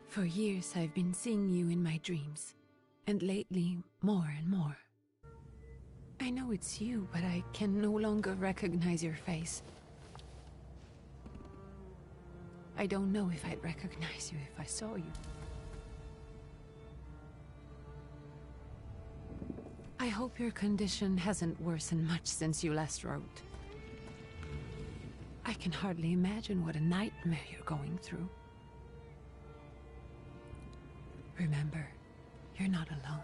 For years I've been seeing you in my dreams, and lately more and more. I know it's you, but I can no longer recognize your face. I don't know if I'd recognize you if I saw you. I hope your condition hasn't worsened much since you last wrote. I can hardly imagine what a nightmare you're going through. Remember, you're not alone.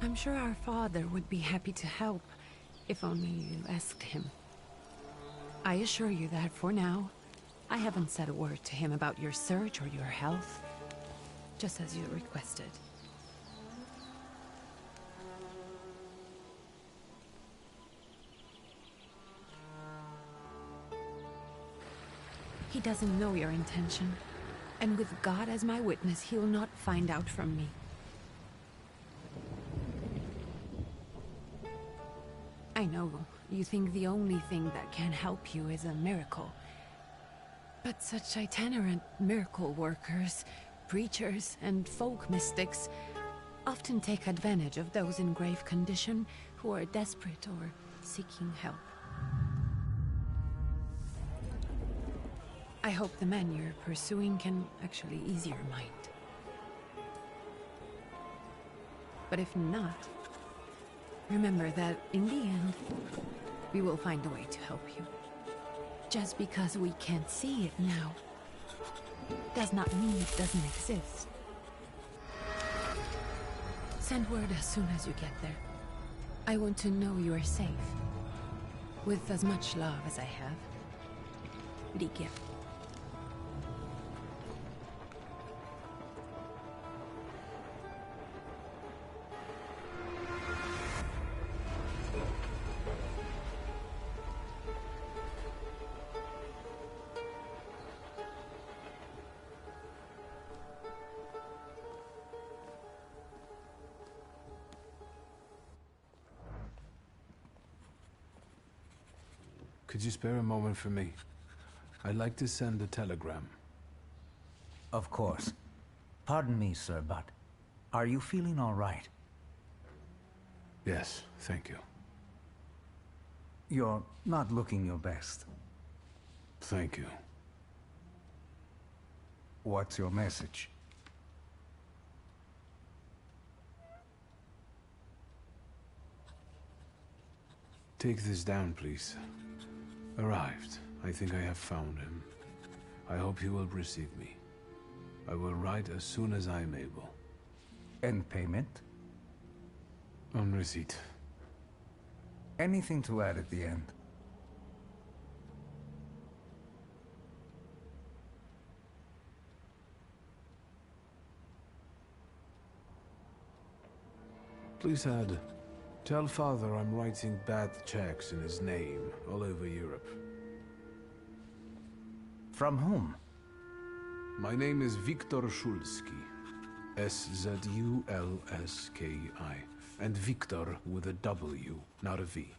I'm sure our father would be happy to help, if only you asked him. I assure you that for now, I haven't said a word to him about your search or your health, just as you requested. He doesn't know your intention, and with God as my witness, he'll not find out from me. I know you think the only thing that can help you is a miracle. But such itinerant miracle workers, preachers, and folk mystics often take advantage of those in grave condition who are desperate or seeking help. I hope the man you're pursuing can actually ease your mind. But if not, remember that in the end, we will find a way to help you. Just because we can't see it now, does not mean it doesn't exist. Send word as soon as you get there. I want to know you are safe. With as much love as I have. Ligia. Could you spare a moment for me? I'd like to send a telegram. Of course. Pardon me, sir, but are you feeling all right? Yes, thank you. You're not looking your best. Thank you. What's your message? Take this down, please. Arrived. I think I have found him. I hope he will receive me. I will write as soon as I am able. And payment? On receipt. Anything to add at the end? Please add, tell Father I'm writing bad checks in his name all over Europe. From whom? My name is Viktor Szulski. S-Z-U-L-S-K-I. And Viktor with a W, not a V.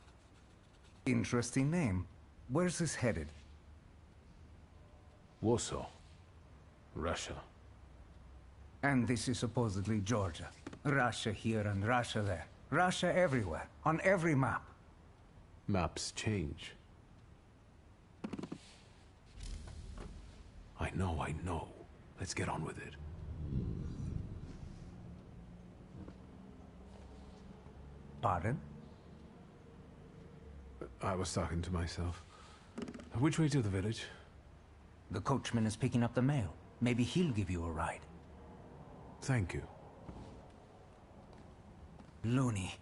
Interesting name. Where's this headed? Warsaw. Russia. And this is supposedly Georgia. Russia here and Russia there. Russia everywhere, on every map. Maps change. I know. Let's get on with it. Pardon? I was talking to myself. Which way to the village? The coachman is picking up the mail. Maybe he'll give you a ride. Thank you. Loony.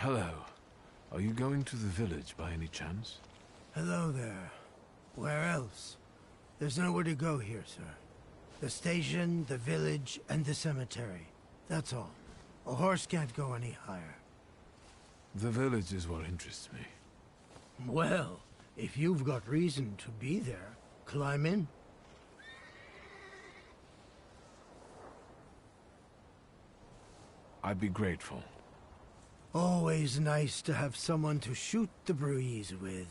Hello. Are you going to the village by any chance? Hello there. Where else? There's nowhere to go here, sir. The station, the village, and the cemetery. That's all. A horse can't go any higher. The village is what interests me. Well, if you've got reason to be there, climb in. I'd be grateful. Always nice to have someone to shoot the breeze with.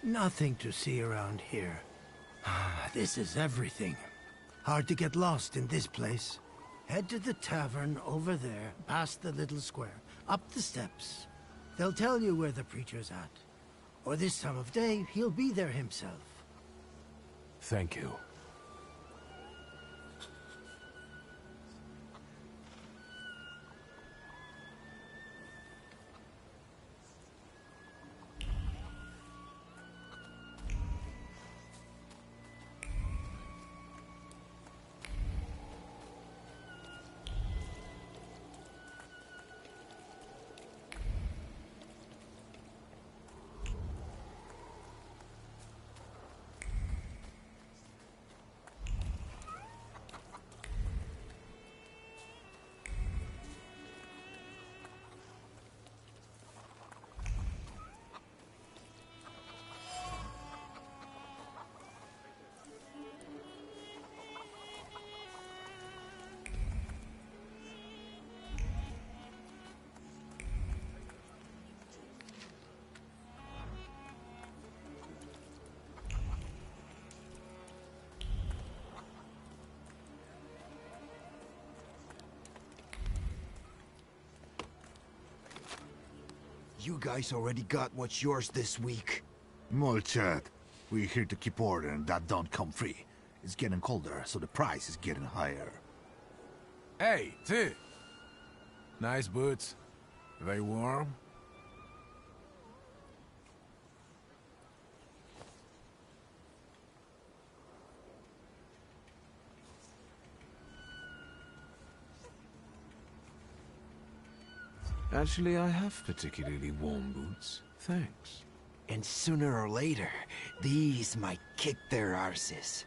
Nothing to see around here. This is everything. Hard to get lost in this place. Head to the tavern over there, past the little square, up the steps. They'll tell you where the preacher's at. Or this time of day, he'll be there himself. Thank you. You guys already got what's yours this week. Molchat, we're here to keep order and that don't come free. It's getting colder, so the price is getting higher. Hey, T! Nice boots. Are they warm? Actually, I have particularly warm boots. Thanks. And sooner or later, these might kick their arses.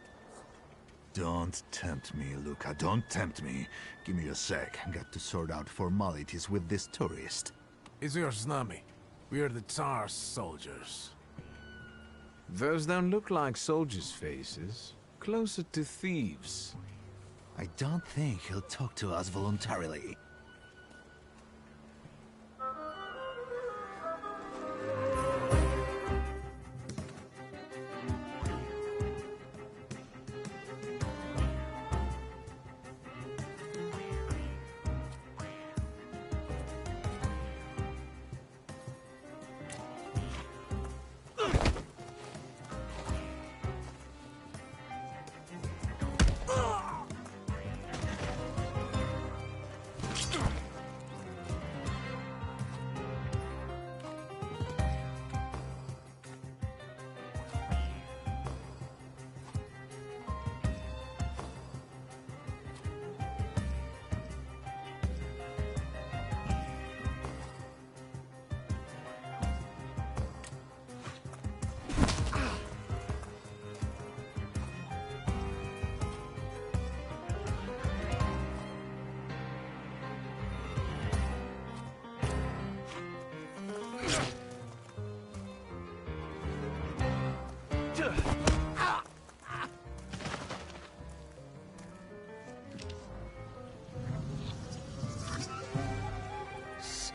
Don't tempt me, Luca. Don't tempt me. Give me a sec. Got to sort out formalities with this tourist. It's your snummy. We're the Tsar's soldiers. Those don't look like soldiers' faces. Closer to thieves. I don't think he'll talk to us voluntarily.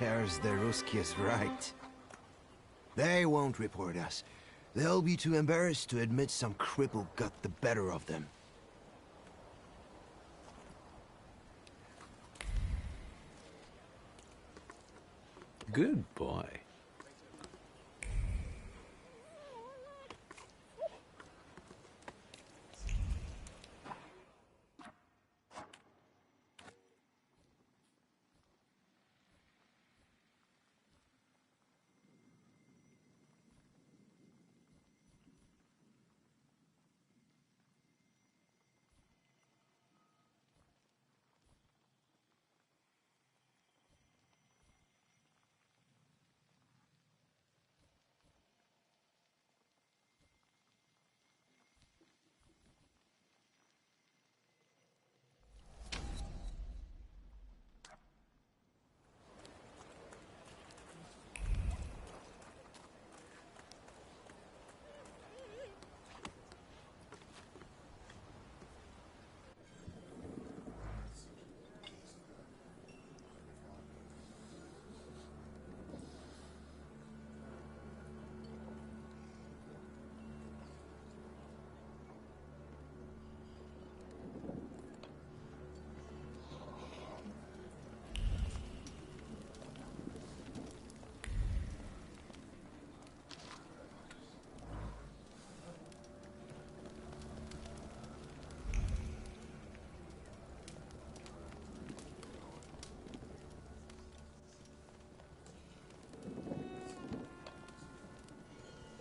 Serge the Ruski is right. They won't report us. They'll be too embarrassed to admit some cripple got the better of them. Good boy.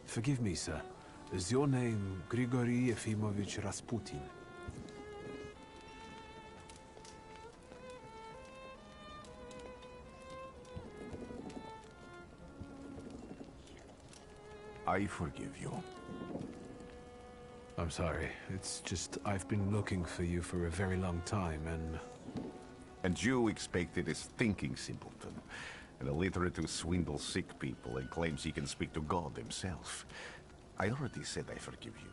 Forgive me, sir. Is your name Grigory Efimovich Rasputin? I forgive you. I'm sorry. It's just I've been looking for you for a very long time, and... And you expected a thinking simpleton, an illiterate who swindles sick people and claims he can speak to God himself. I already said I forgive you.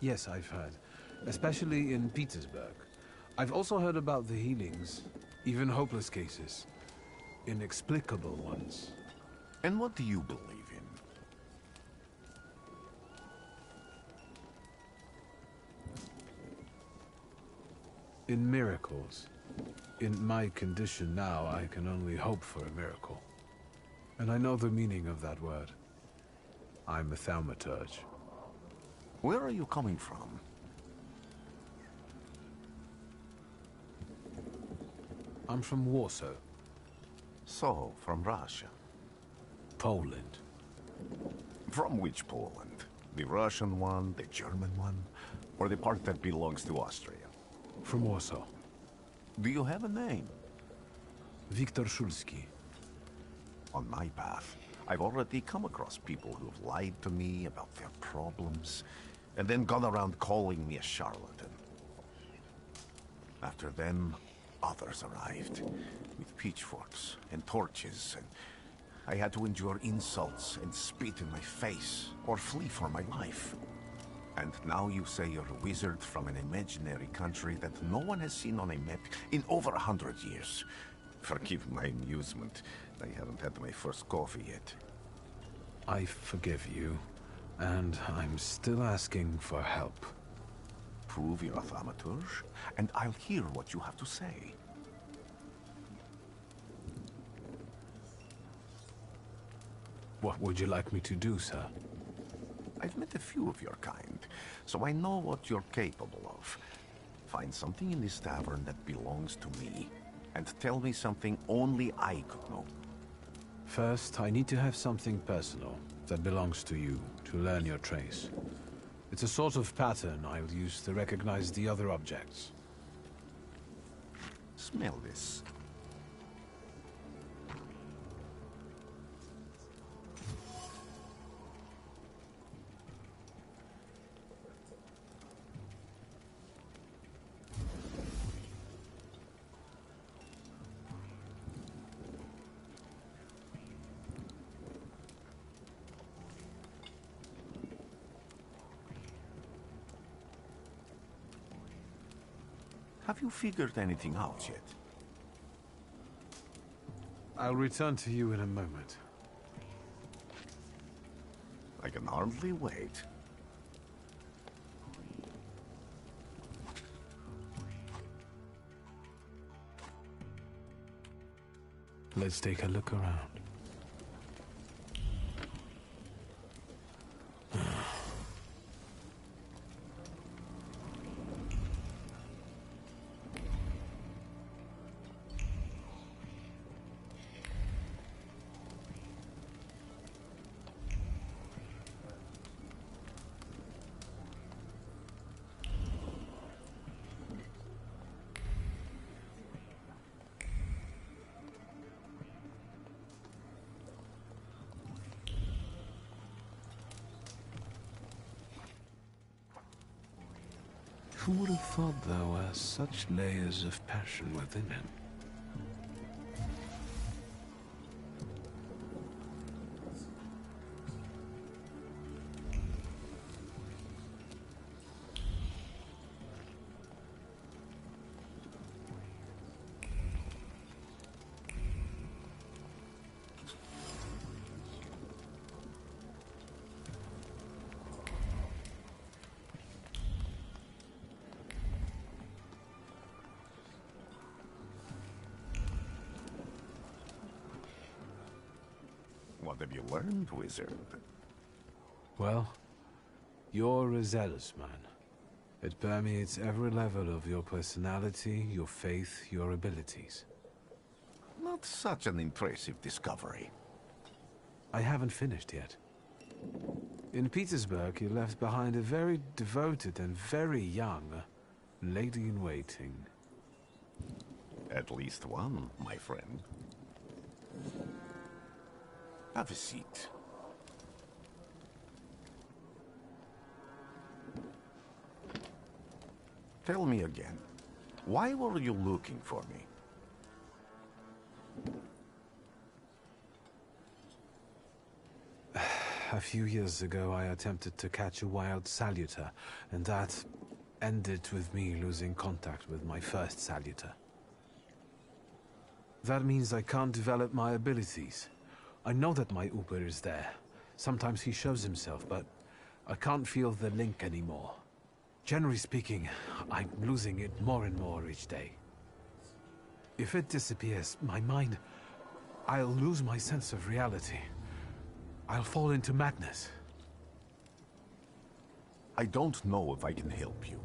Yes, I've heard. Especially in Petersburg. I've also heard about the healings, even hopeless cases. Inexplicable ones. And what do you believe in? In miracles. In my condition now, I can only hope for a miracle. And I know the meaning of that word. I'm a thaumaturge. Where are you coming from? I'm from Warsaw, So, from Russia. Poland. From which Poland? The Russian one, the German one, or the part that belongs to Austria? From Warsaw. Do you have a name? Viktor Szulski. On my path, I've already come across people who've lied to me about their problems, and then gone around calling me a charlatan. After them, others arrived, with pitchforks and torches, and I had to endure insults and spit in my face, or flee for my life. And now you say you're a wizard from an imaginary country that no one has seen on a map in over 100 years. Forgive my amusement. I haven't had my first coffee yet. I forgive you, and I'm still asking for help. Prove you're a thaumaturge, and I'll hear what you have to say. What would you like me to do, sir? I've met a few of your kind, so I know what you're capable of. Find something in this tavern that belongs to me, and tell me something only I could know. First, I need to have something personal that belongs to you to learn your trace. It's a sort of pattern I'll use to recognize the other objects. Smell this. Have you figured anything out yet? I'll return to you in a moment. I can hardly wait. Let's take a look around. Who would have thought there were such layers of passion within him? What have you learned, wizard? Well, you're a zealous man. It permeates every level of your personality, your faith, your abilities. Not such an impressive discovery. I haven't finished yet. In Petersburg, he left behind a very devoted and very young lady-in-waiting. At least one, my friend. Have a seat. Tell me again, why were you looking for me? A few years ago, I attempted to catch a wild saluter, and that ended with me losing contact with my first saluter. That means I can't develop my abilities. I know that my Uber is there. Sometimes he shows himself, but I can't feel the link anymore. Generally speaking, I'm losing it more and more each day. If it disappears, my mind... I'll lose my sense of reality. I'll fall into madness. I don't know if I can help you.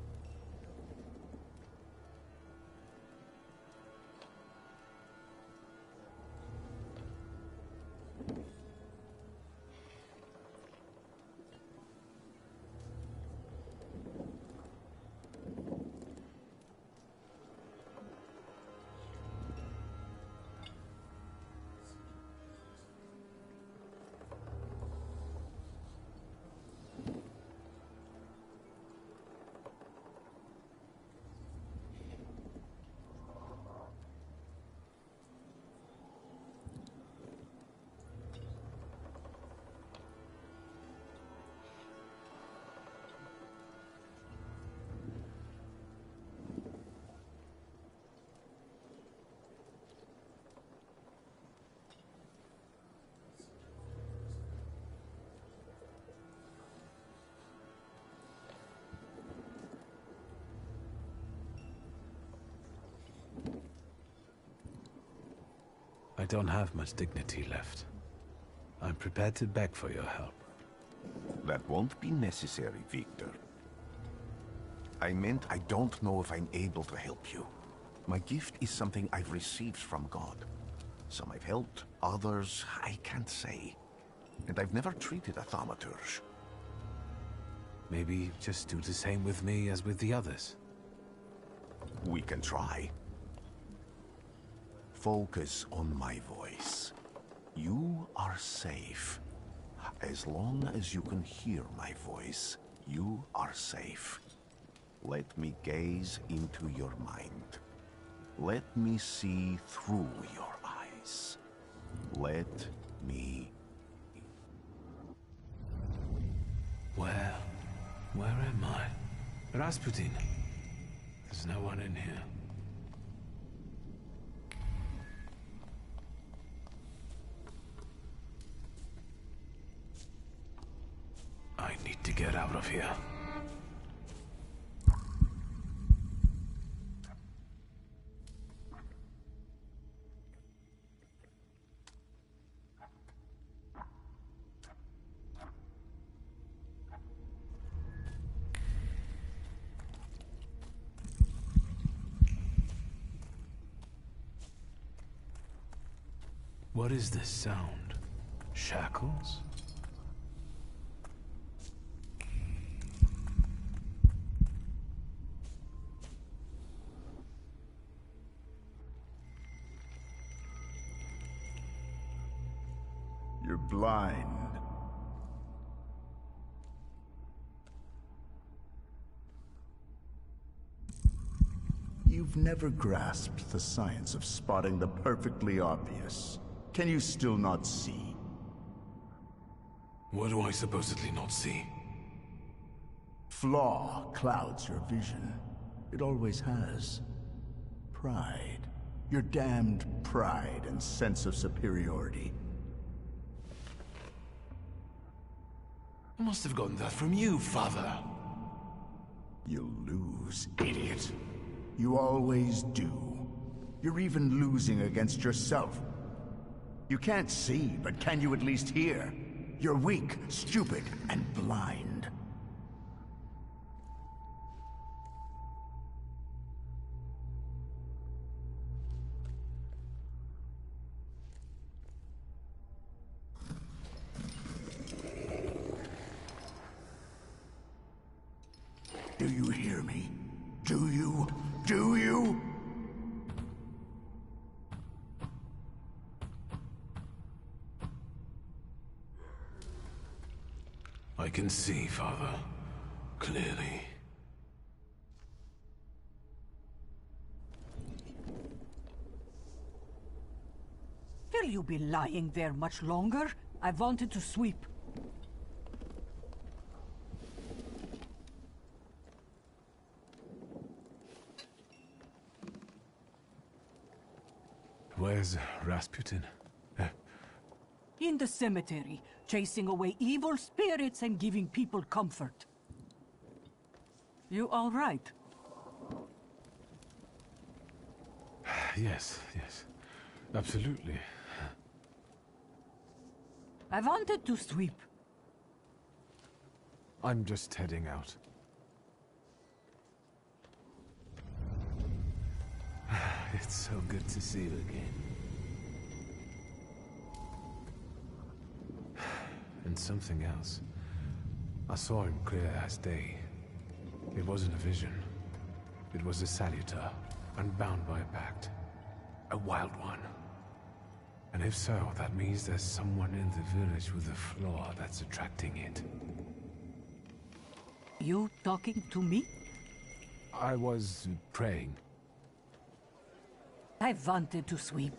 I don't have much dignity left. I'm prepared to beg for your help. That won't be necessary, Victor. I meant I don't know if I'm able to help you. My gift is something I've received from God. Some I've helped, others I can't say. And I've never treated a Thaumaturge. Maybe just do the same with me as with the others. We can try. Focus on my voice. You are safe. As long as you can hear my voice, you are safe. Let me gaze into your mind. Let me see through your eyes. Let me... Where am I? Rasputin. There's no one in here. I need to get out of here. What is this sound? Shackles? You're blind. You've never grasped the science of spotting the perfectly obvious. Can you still not see? What do I supposedly not see? Flaw clouds your vision. It always has. Pride. Your damned pride and sense of superiority. I must have gotten that from you, father. You'll lose, idiot. You always do. You're even losing against yourself. You can't see, but can you at least hear? You're weak, stupid, and blind. Do you hear me? Do you? Do you? I can see, Father. Clearly. Will you be lying there much longer? I wanted to sweep. Where's Rasputin? In the cemetery, chasing away evil spirits and giving people comfort. You all right? Yes. Absolutely. I wanted to sweep. I'm just heading out. It's so good to see you again. And something else. I saw him clear as day. It wasn't a vision. It was a salutar, unbound by a pact. A wild one. And if so, that means there's someone in the village with a flaw that's attracting it. You talking to me? I was praying. I wanted to sweep.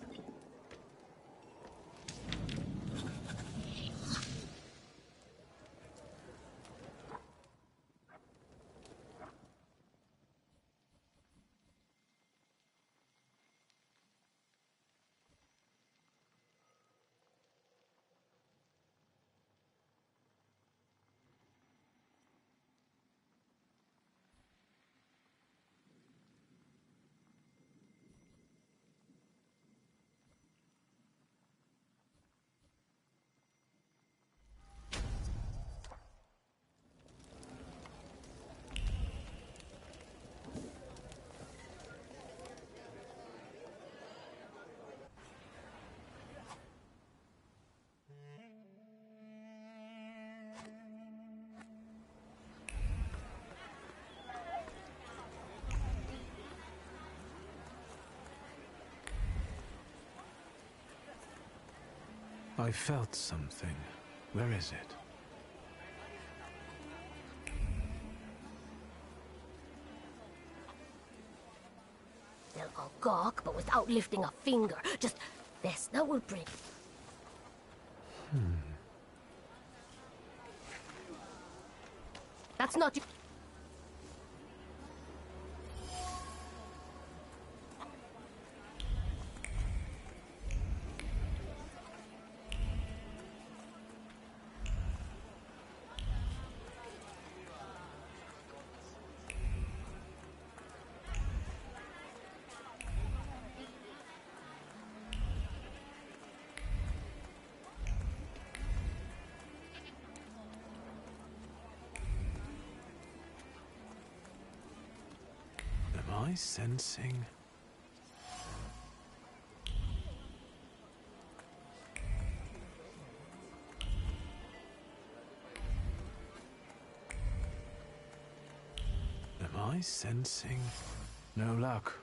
I felt something. Where is it? They'll all gawk, but without lifting a finger. Just this, that will bring... That's not you. Am I sensing? Am I sensing? No luck.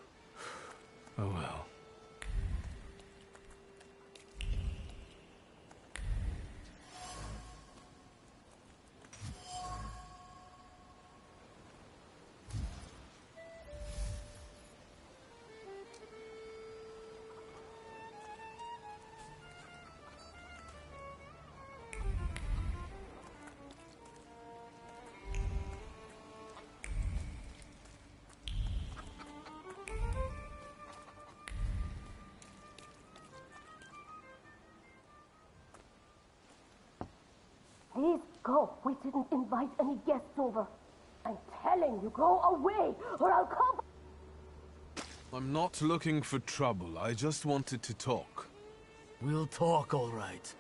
Oh well. Please go. We didn't invite any guests over. I'm telling you, go away, or I'll come... I'm not looking for trouble. I just wanted to talk. We'll talk, all right.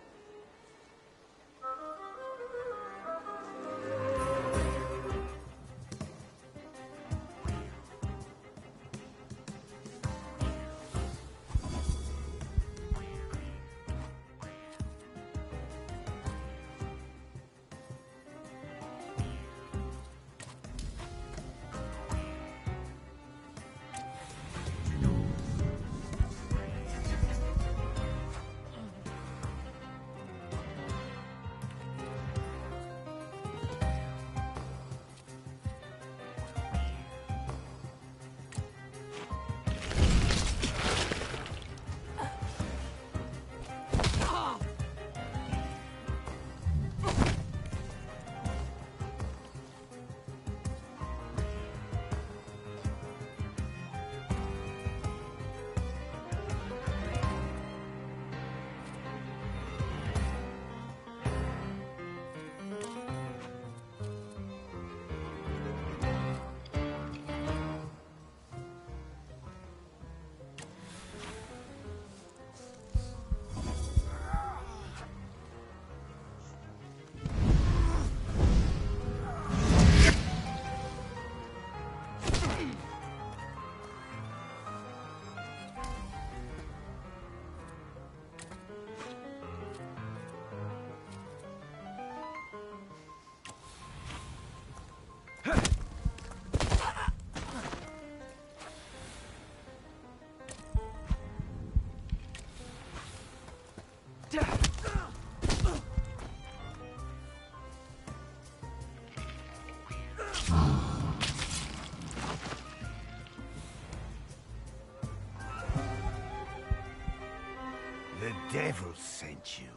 devil sent you.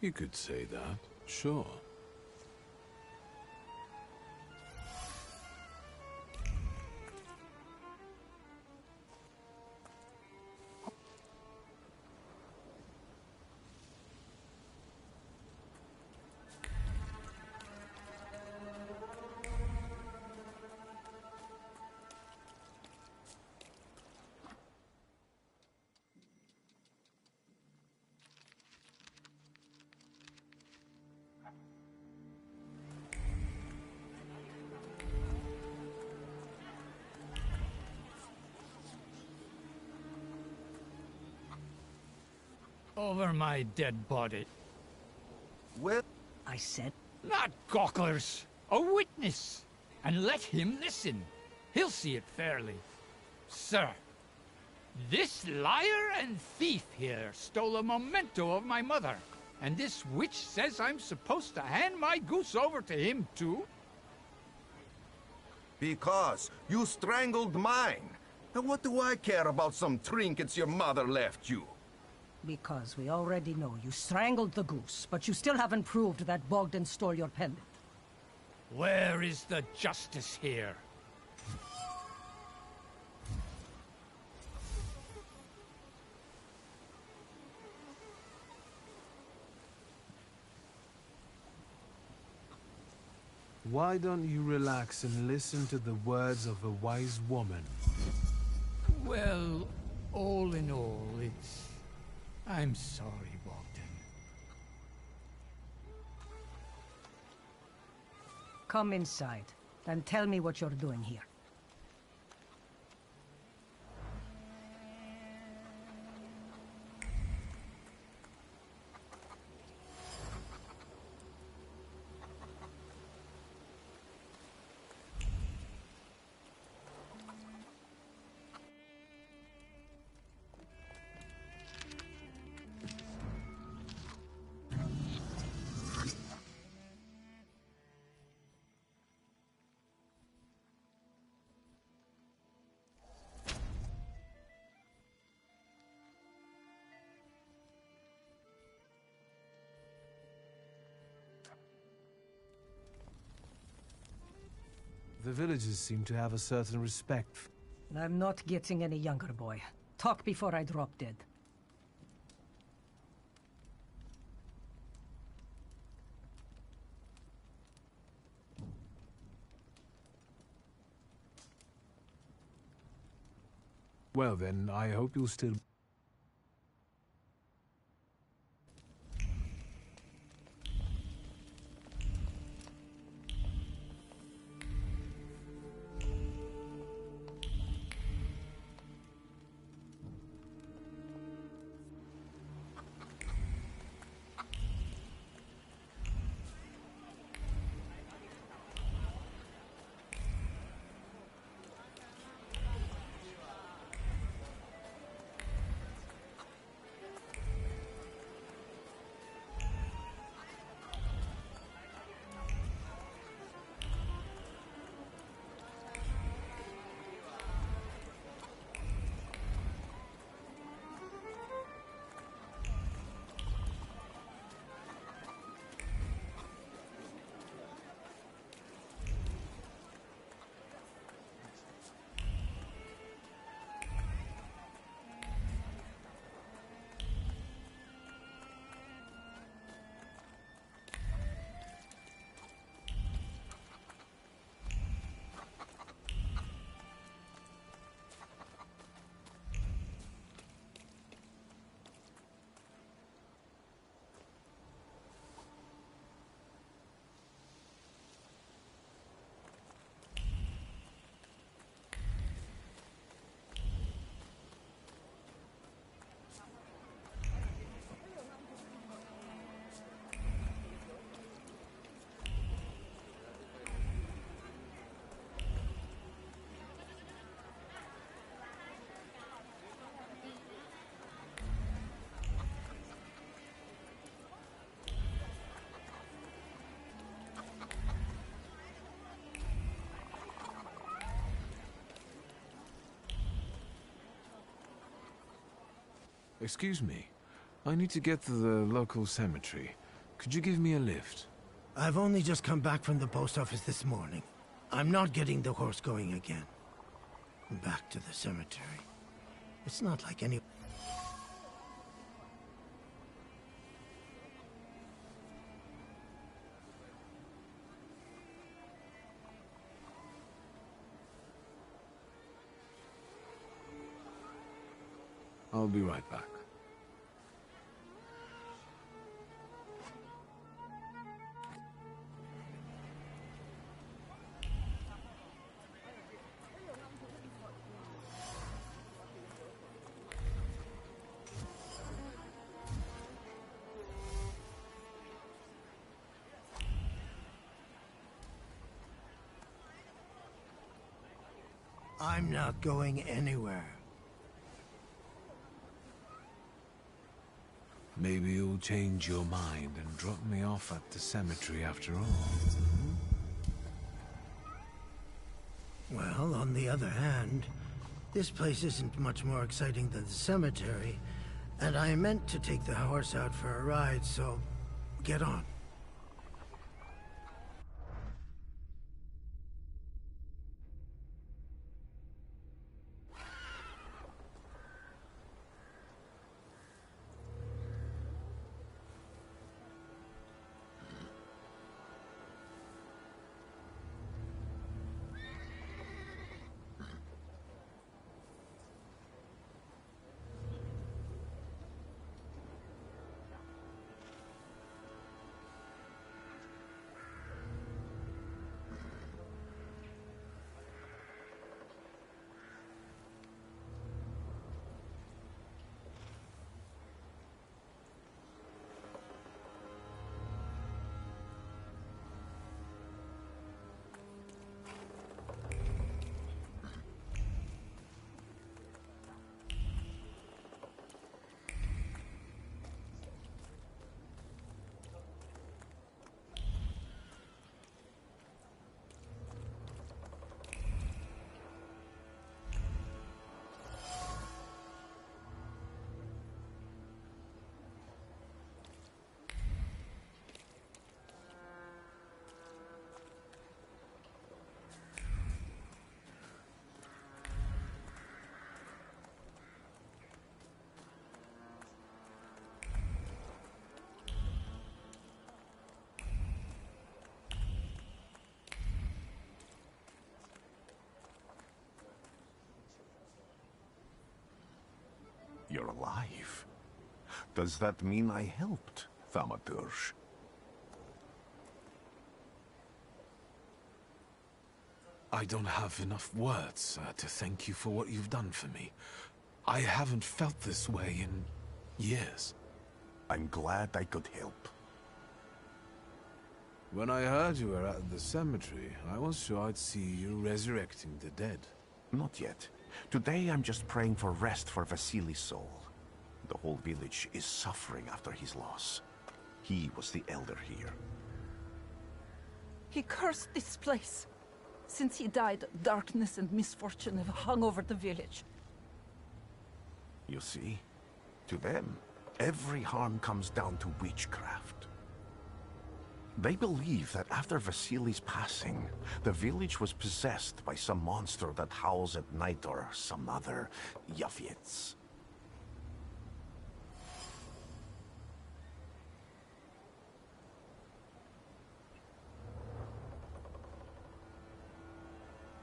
You could say that, sure. Over my dead body. Well, I said, Not gawkers! A witness! And let him listen. He'll see it fairly. Sir, this liar and thief here stole a memento of my mother. And this witch says I'm supposed to hand my goose over to him too? because you strangled mine. And what do I care about some trinkets your mother left you? because we already know you strangled the goose, but you still haven't proved that Bogdan stole your pendant. Where is the justice here? Why don't you relax and listen to the words of a wise woman? Well, all in all, it's... I'm sorry, Bogdan. Come inside, and tell me what you're doing here. The villagers seem to have a certain respect. I'm not getting any younger, boy. Talk before I drop dead. Well then, I hope you'll still... Excuse me. I need to get to the local cemetery. Could you give me a lift? I've only just come back from the post office this morning. I'm not getting the horse going again. Back to the cemetery. It's not like any... I'll be right back. I'm not going anywhere. Maybe you'll change your mind and drop me off at the cemetery after all. Well, on the other hand, this place isn't much more exciting than the cemetery, and I meant to take the horse out for a ride, so get on. You're alive. Does that mean I helped, Thaumathargure? I don't have enough words to thank you for what you've done for me. I haven't felt this way in years. I'm glad I could help. When I heard you were at the cemetery, I was sure I'd see you resurrecting the dead. Not yet. Today I'm just praying for rest for Vasily's soul. The whole village is suffering after his loss. He was the elder here. He cursed this place. Since he died, darkness and misfortune have hung over the village. You see? To them, every harm comes down to witchcraft. They believe that after Vasily's passing, the village was possessed by some monster that howls at night or some other Yafiets.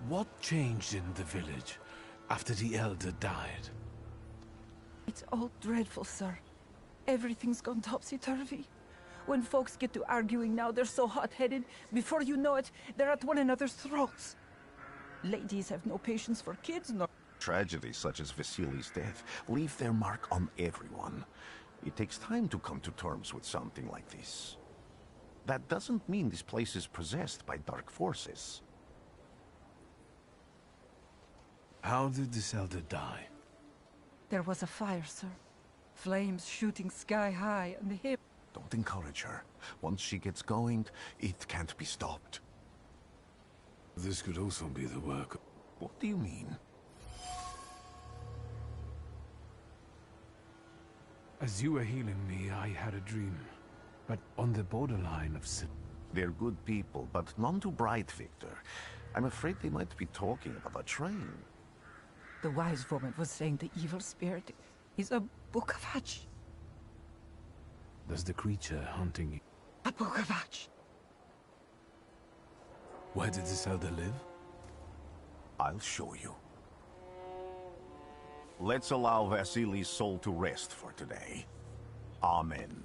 What changed in the village after the elder died? It's all dreadful, sir. Everything's gone topsy-turvy. When folks get to arguing now, they're so hot-headed, before you know it, they're at one another's throats. Ladies have no patience for kids, nor... Tragedies such as Vasily's death leave their mark on everyone. It takes time to come to terms with something like this. That doesn't mean this place is possessed by dark forces. How did this elder die? There was a fire, sir. Flames shooting sky high on the hip. Don't encourage her. Once she gets going, it can't be stopped. This could also be the work of... What do you mean? As you were healing me, I had a dream. But on the borderline of sin. They're good people, but none too bright, Victor. I'm afraid they might be talking about a train. The wise woman was saying the evil spirit is a book of hatch. Does the creature hunting you? A book of hatch. Where did this elder live? I'll show you. Let's allow Vasily's soul to rest for today. Amen.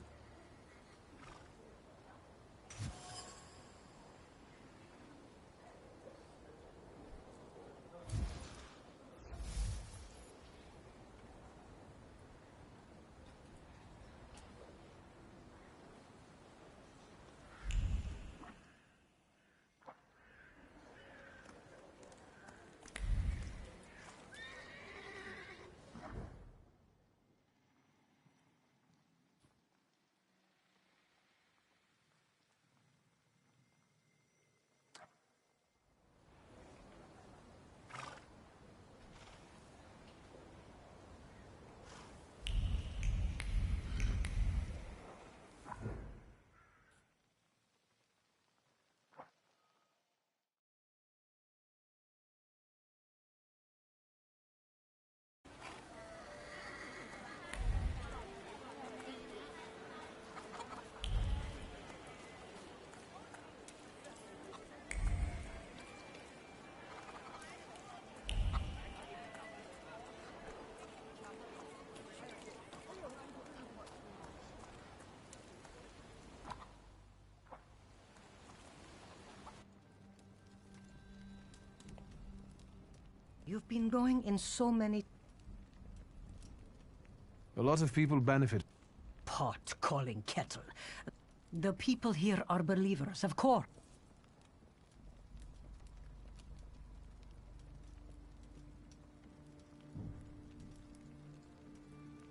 You've been going in so many... A lot of people benefit. Pot calling kettle. The people here are believers, of course.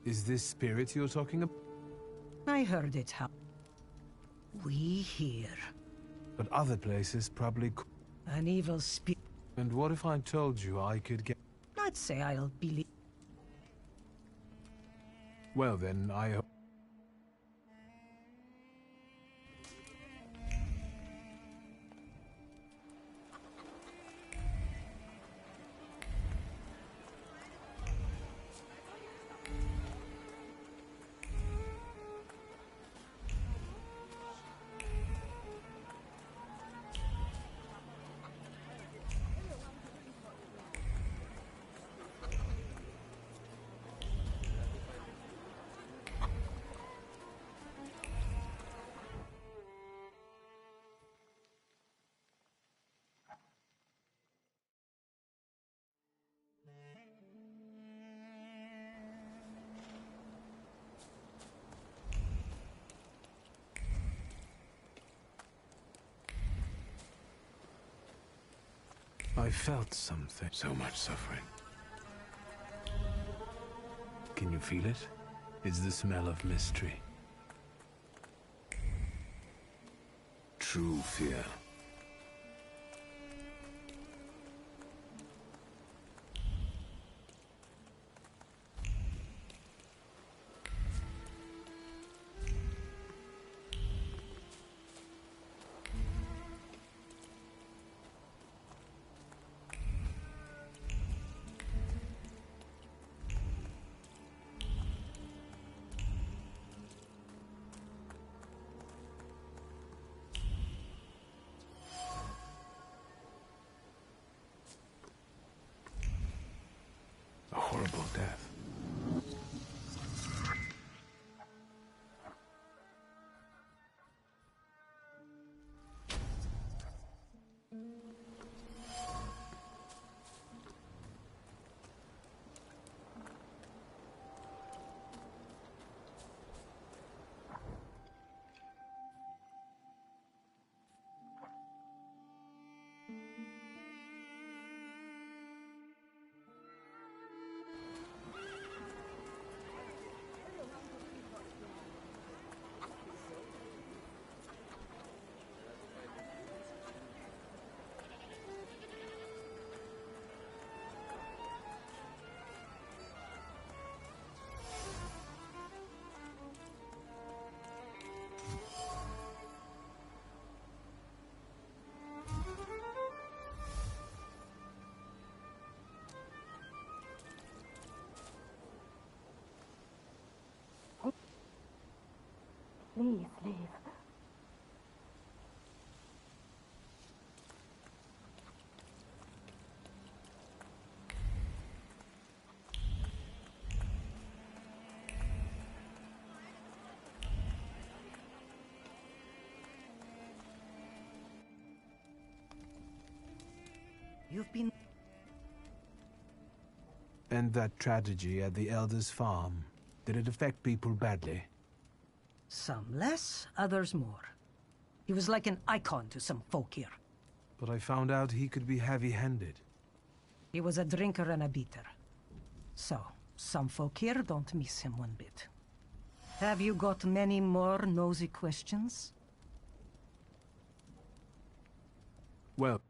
Is this spirit you're talking about? I heard it how... We here. But other places probably could. An evil spirit. And what if I told you I could get... I'd say I'll believe... Well then, I hope... I felt something. So much suffering. Can you feel it? It's the smell of mystery. True fear. Please leave. You've been... And that tragedy at the Elder's farm, did it affect people badly? Some less, others more. He was like an icon to some folk here. But I found out he could be heavy-handed. He was a drinker and a beater. So, some folk here don't miss him one bit. Have you got many more nosy questions? Well,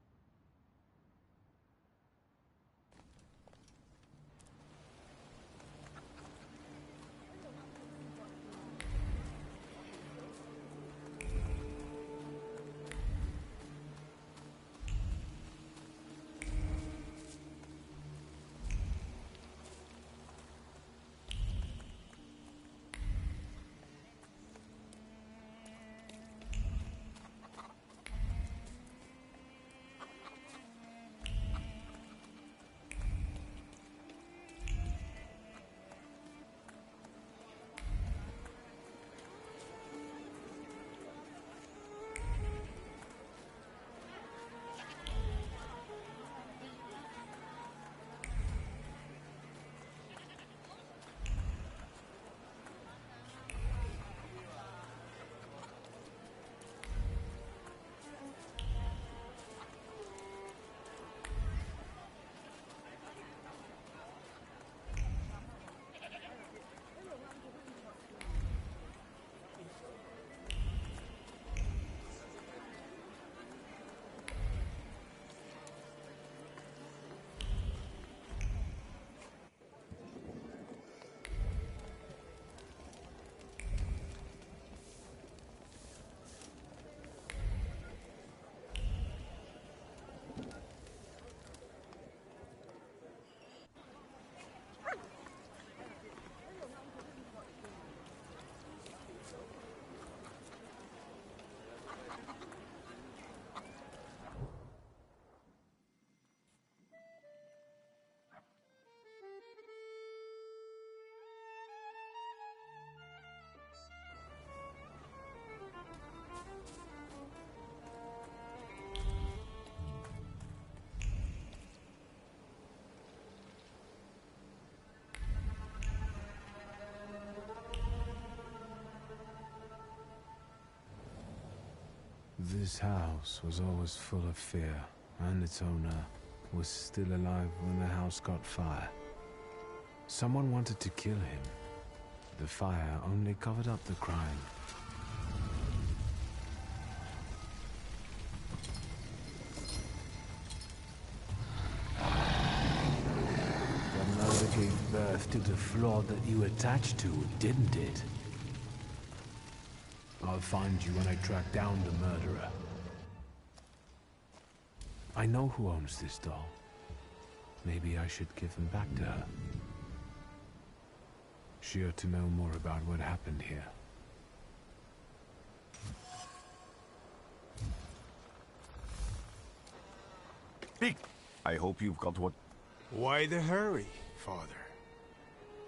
this house was always full of fear, and its owner was still alive when the house caught fire. Someone wanted to kill him. The fire only covered up the crime. The murder gave birth to the flaw that you attached to, didn't it? I'll find you when I track down the murderer. I know who owns this doll. Maybe I should give him back to her. She ought to know more about what happened here. I hope you've got what... Why the hurry, Father?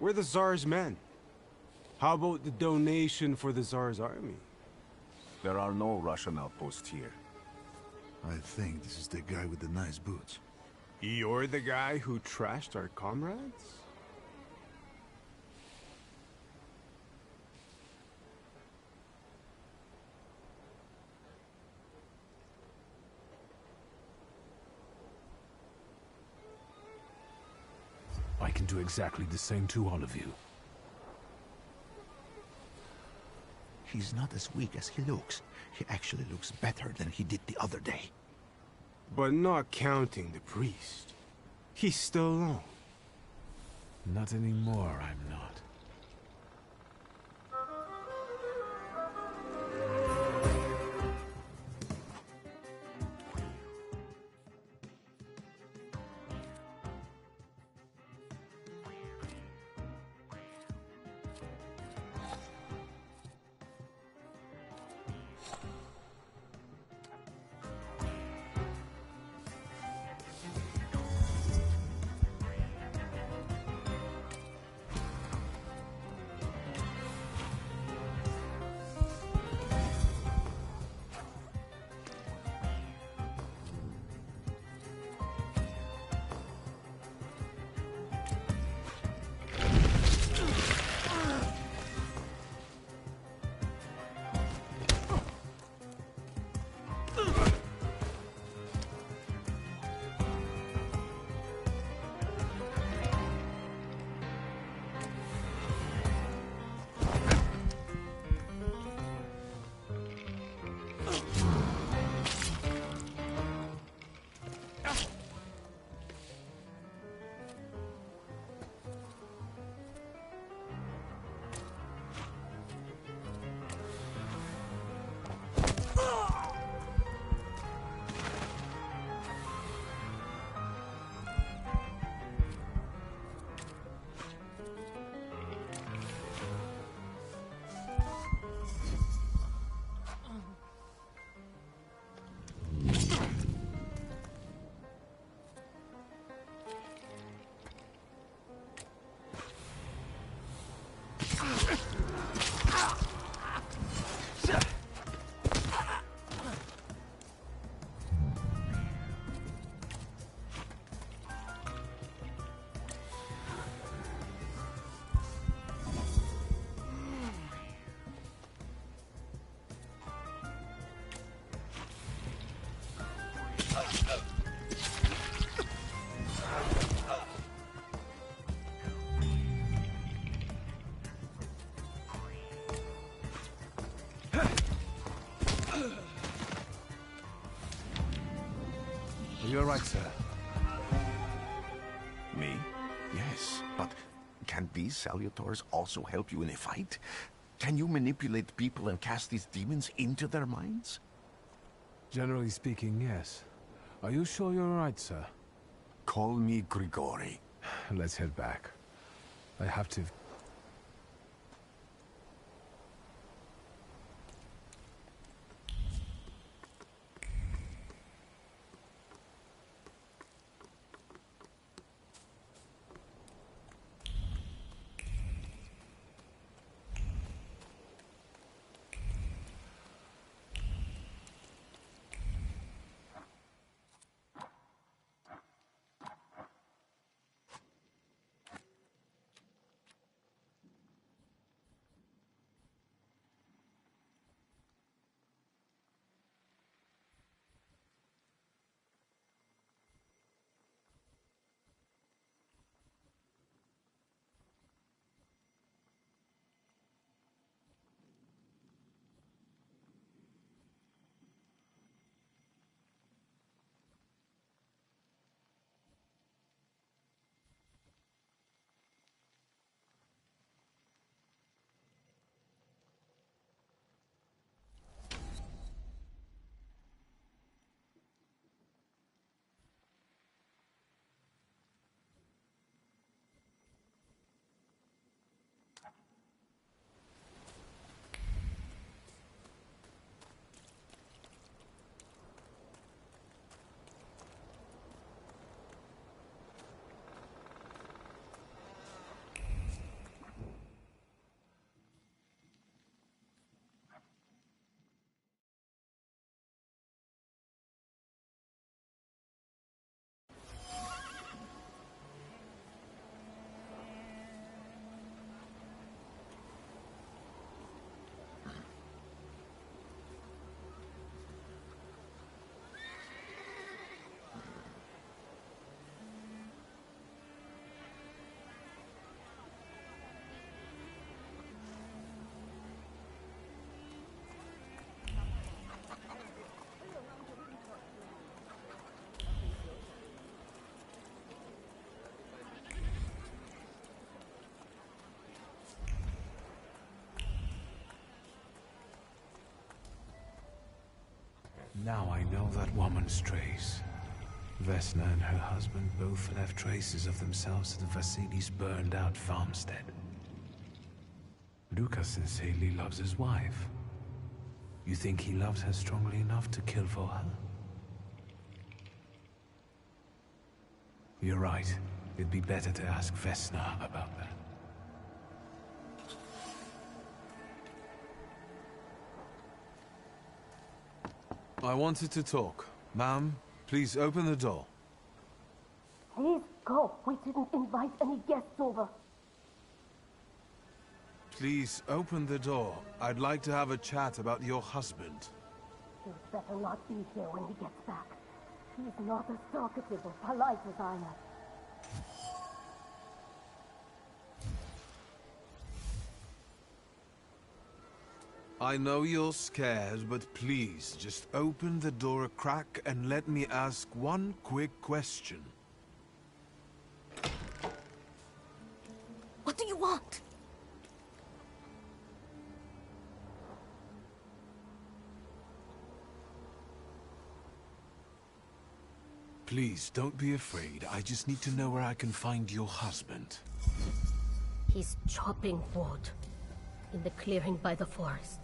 We're the Tsar's men. How about the donation for the Tsar's army? There are no Russian outposts here. I think this is the guy with the nice boots. You're the guy who trashed our comrades? I can do exactly the same to all of you. He's not as weak as he looks. He actually looks better than he did the other day. But not counting the priest. He's still alone. Not anymore, I'm not. right, sir. Me? Yes, but can these salutors also help you in a fight? Can you manipulate people and cast these demons into their minds? Generally speaking, yes. Are you sure you're right, sir? Call me Grigori. Let's head back. I have to... Now I know that woman's trace. Vesna and her husband both left traces of themselves at Vasily's burned-out farmstead. Lucas sincerely loves his wife. You think he loves her strongly enough to kill for her? You're right. It'd be better to ask Vesna about that. I wanted to talk. Ma'am, please open the door. Please go. We didn't invite any guests over. Please open the door. I'd like to have a chat about your husband. He'd better not be here when he gets back. He's not as talkative or polite as I am. I know you're scared, but please, just open the door a crack and let me ask one quick question. What do you want? Please, don't be afraid. I just need to know where I can find your husband. He's chopping wood in the clearing by the forest.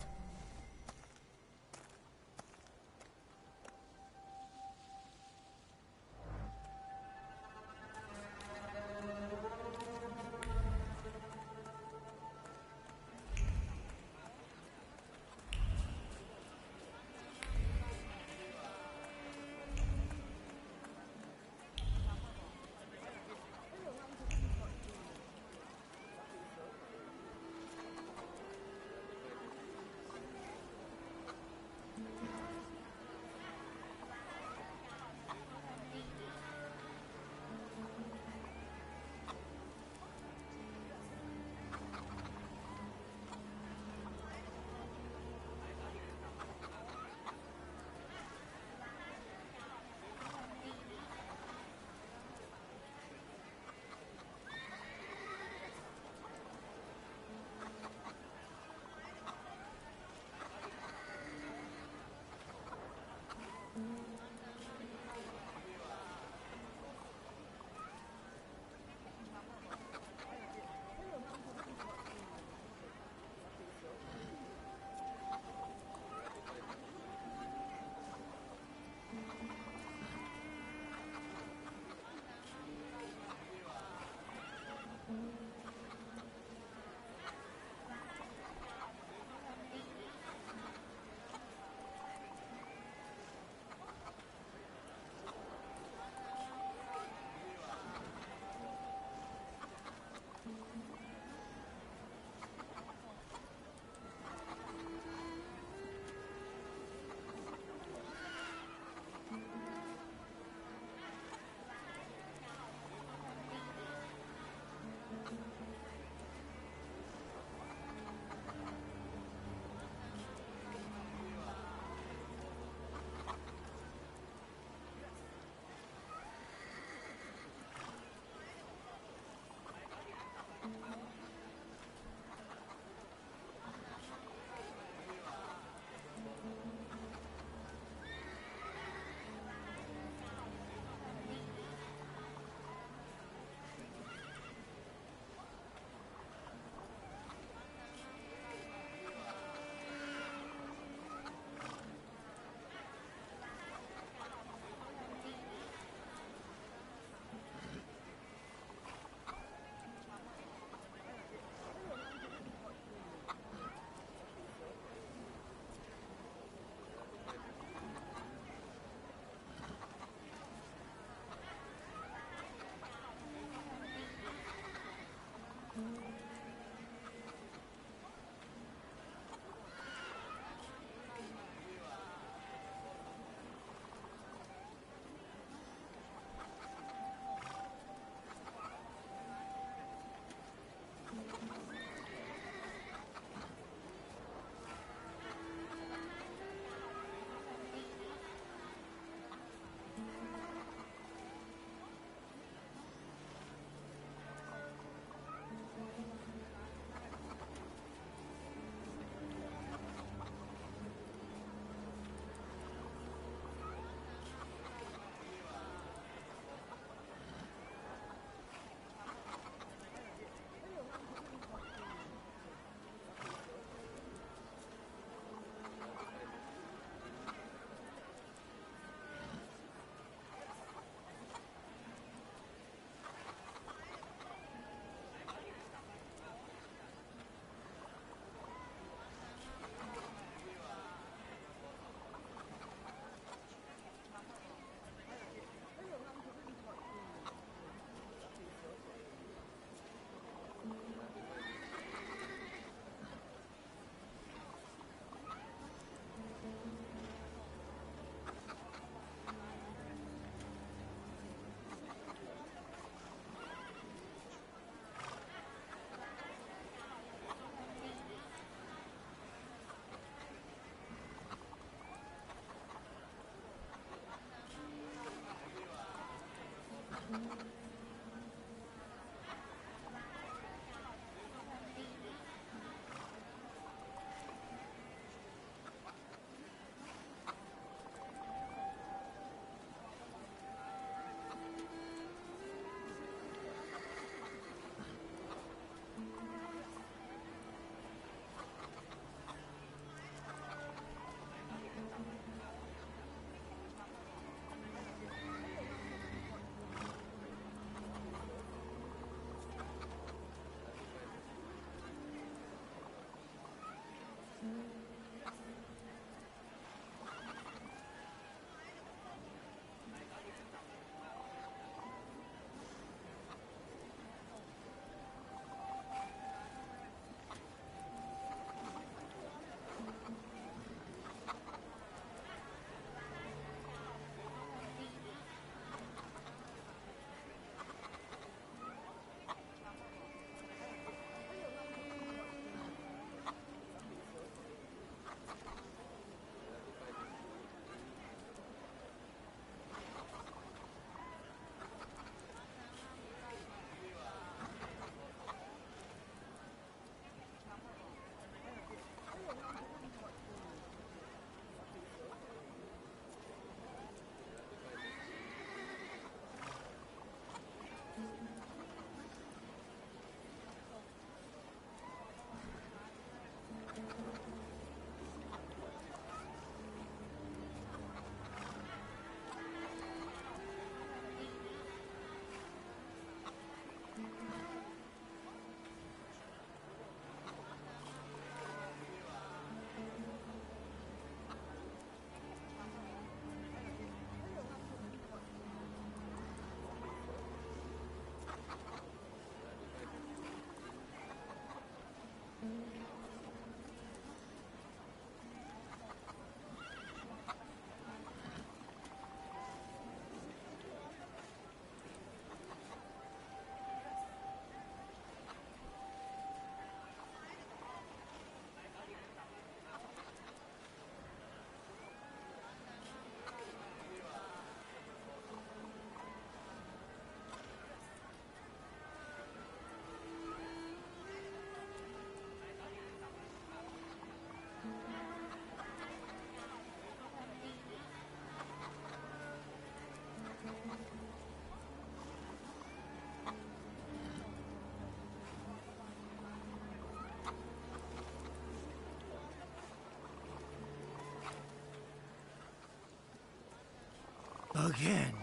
Again.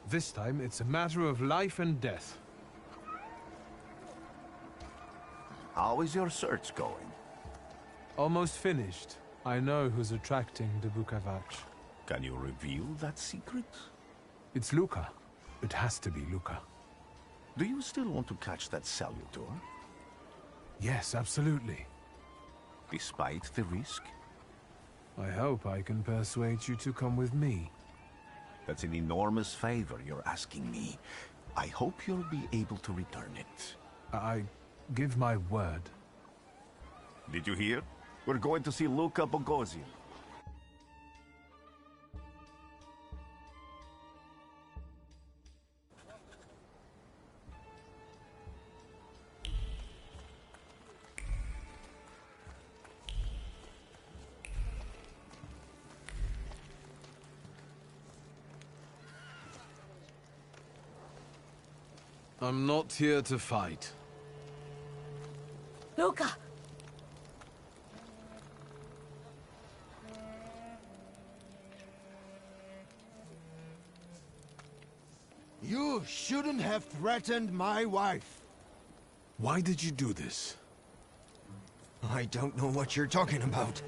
This time, it's a matter of life and death. How is your search going? Almost finished. I know who's attracting the Bukavach. Can you reveal that secret? It's Luca. It has to be Luca. Do you still want to catch that Salutor? Yes, absolutely. Despite the risk? I hope I can persuade you to come with me. That's an enormous favor you're asking me. I hope you'll be able to return it. I give my word. Did you hear? We're going to see Luca Bogosian. I'm not here to fight. Luca! You shouldn't have threatened my wife. Why did you do this? I don't know what you're talking about.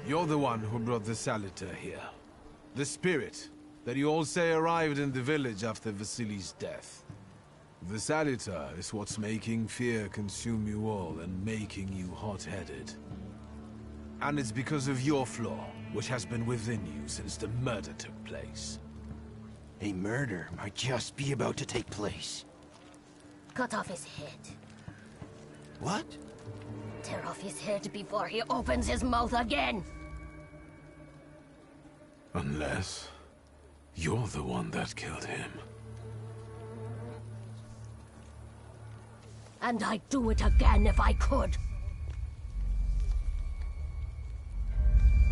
You're the one who brought the Salutor here. The spirit that you all say arrived in the village after Vasily's death. The Salutor is what's making fear consume you all and making you hot-headed. And it's because of your flaw, which has been within you since the murder took place. A murder might just be about to take place. Cut off his head. What? Tear off his head before he opens his mouth again! Unless you're the one that killed him. And I'd do it again if I could.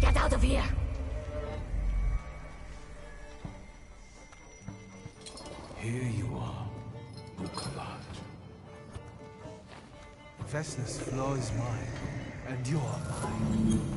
Get out of here! Here you are, Bukalat. Vesna's flaw is mine, and you're mine.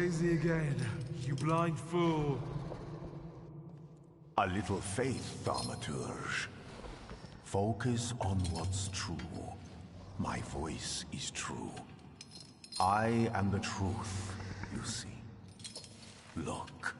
crazy again, you blind fool. A little faith, Thaumaturge. Focus on what's true. My voice is true. I am the truth, you see. Look.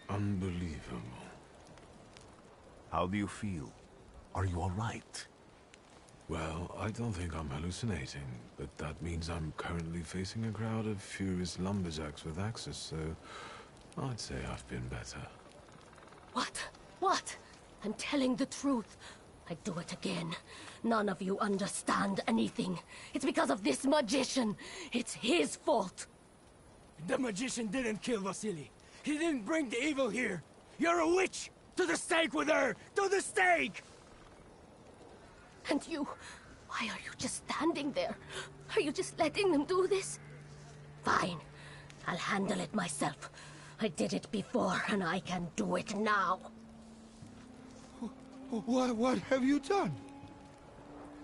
Unbelievable. How do you feel? Are you all right? Well, I don't think I'm hallucinating, but that means I'm currently facing a crowd of furious lumberjacks with axes, so I'd say I've been better. What? What? I'm telling the truth. I do it again. None of you understand anything. It's because of this magician. It's his fault. The magician didn't kill Vasily. He didn't bring the evil here. You're a witch! To the stake with her! To the stake! And you... why are you just standing there? Are you just letting them do this? Fine. I'll handle it myself. I did it before, and I can do it now. What have you done?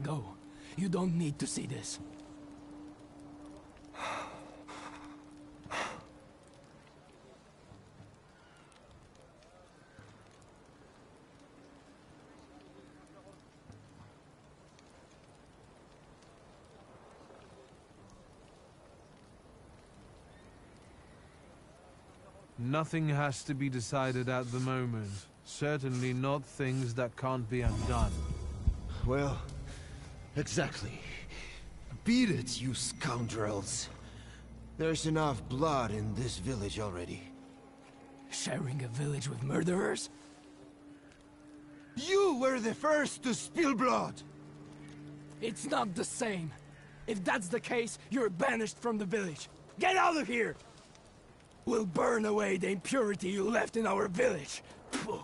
Go. You don't need to see this. Nothing has to be decided at the moment. Certainly not things that can't be undone. Well, exactly. Beat it, you scoundrels. There's enough blood in this village already. Sharing a village with murderers? You were the first to spill blood! It's not the same. If that's the case, you're banished from the village. Get out of here! We'll burn away the impurity you left in our village. Phew.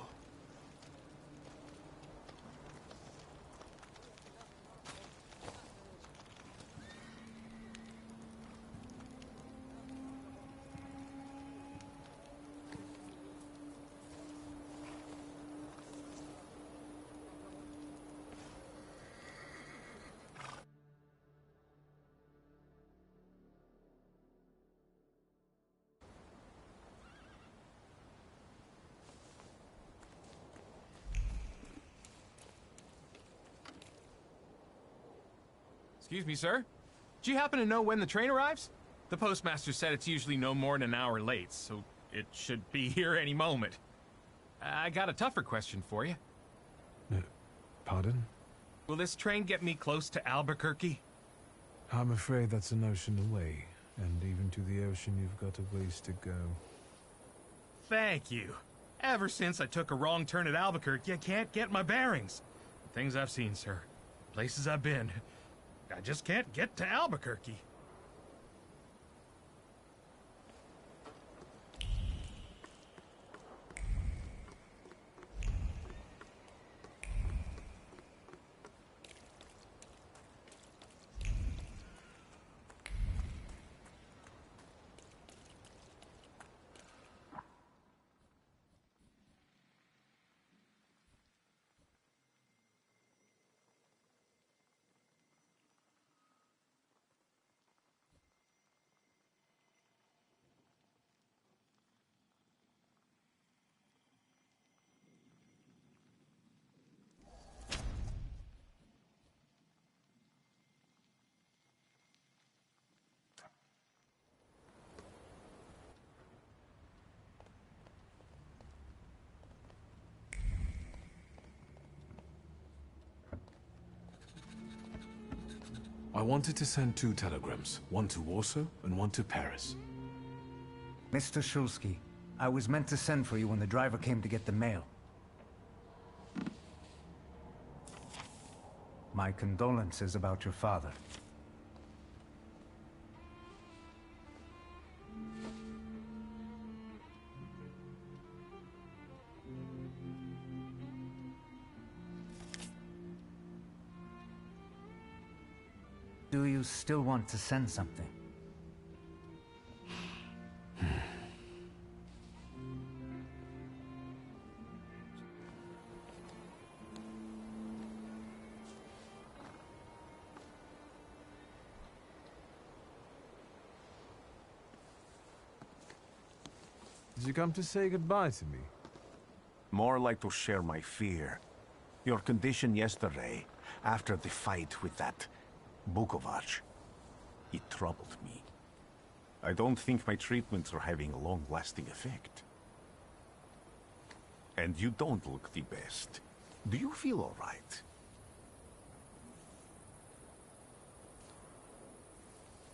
Excuse me, sir? Do you happen to know when the train arrives? The postmaster said it's usually no more than an hour late, so it should be here any moment. I got a tougher question for you. Pardon? Will this train get me close to Albuquerque? I'm afraid that's an ocean away, and even to the ocean you've got a ways to go. Thank you. Ever since I took a wrong turn at Albuquerque, I can't get my bearings. The things I've seen, sir. Places I've been. I just can't get to Albuquerque. I wanted to send 2 telegrams, one to Warsaw and one to Paris. Mr. Shulsky, I was meant to send for you when the driver came to get the mail. My condolences about your father. Do you still want to send something? Did you come to say goodbye to me? More like to share my fear. Your condition yesterday, after the fight with that Bukovac, it troubled me. I don't think my treatments are having a long-lasting effect. And you don't look the best. Do you feel all right?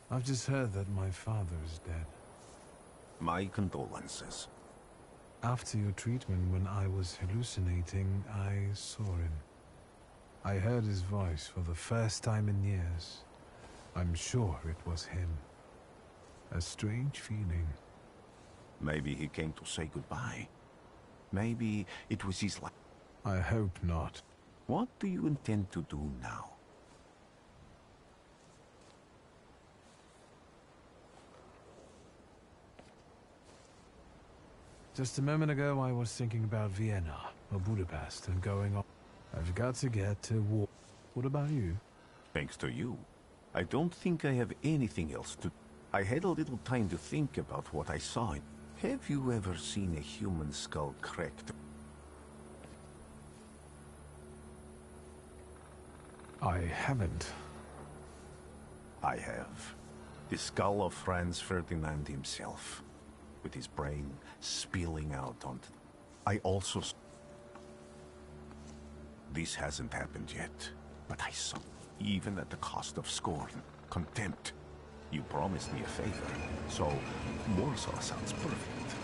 I've just heard that my father is dead. My condolences. After your treatment, when I was hallucinating, I saw him. I heard his voice for the first time in years. I'm sure it was him. A strange feeling. Maybe he came to say goodbye. Maybe it was his last. I hope not. What do you intend to do now? Just a moment ago, I was thinking about Vienna or Budapest and going on. I've got to get to war. What about you? Thanks to you. I don't think I have anything else to... I had a little time to think about what I saw. Have you ever seen a human skull cracked? I haven't. I have. The skull of Franz Ferdinand himself, with his brain spilling out onto... I also... This hasn't happened yet, but I saw, even at the cost of scorn, contempt. You promised me a favor, so Warsaw sounds perfect.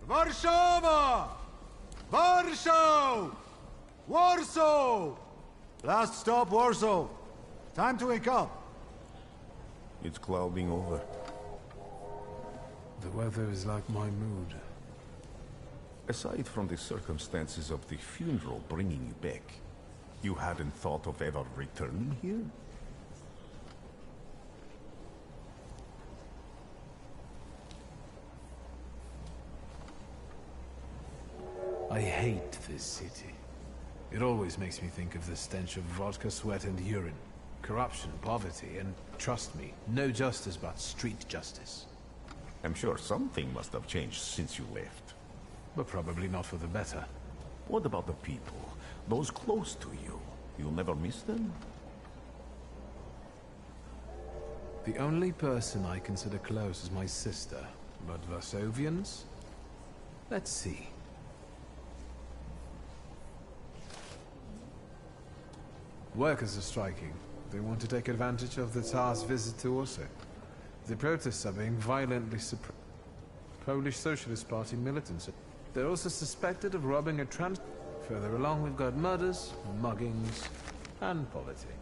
Warszawa! Warsaw! Warsaw! Last stop, Warsaw. Time to wake up. It's clouding over. The weather is like my mood. Aside from the circumstances of the funeral bringing you back, you hadn't thought of ever returning here? I hate this city. It always makes me think of the stench of vodka, sweat, and urine. Corruption, poverty, and trust me, no justice but street justice. I'm sure something must have changed since you left. But probably not for the better. What about the people? Those close to you? You'll never miss them? The only person I consider close is my sister. But Varsovians? Let's see. Workers are striking. They want to take advantage of the Tsar's visit to Warsaw. The protests are being violently suppressed. Polish Socialist Party militants. They're also suspected of robbing a trans... Further along, we've got murders, muggings, and poverty.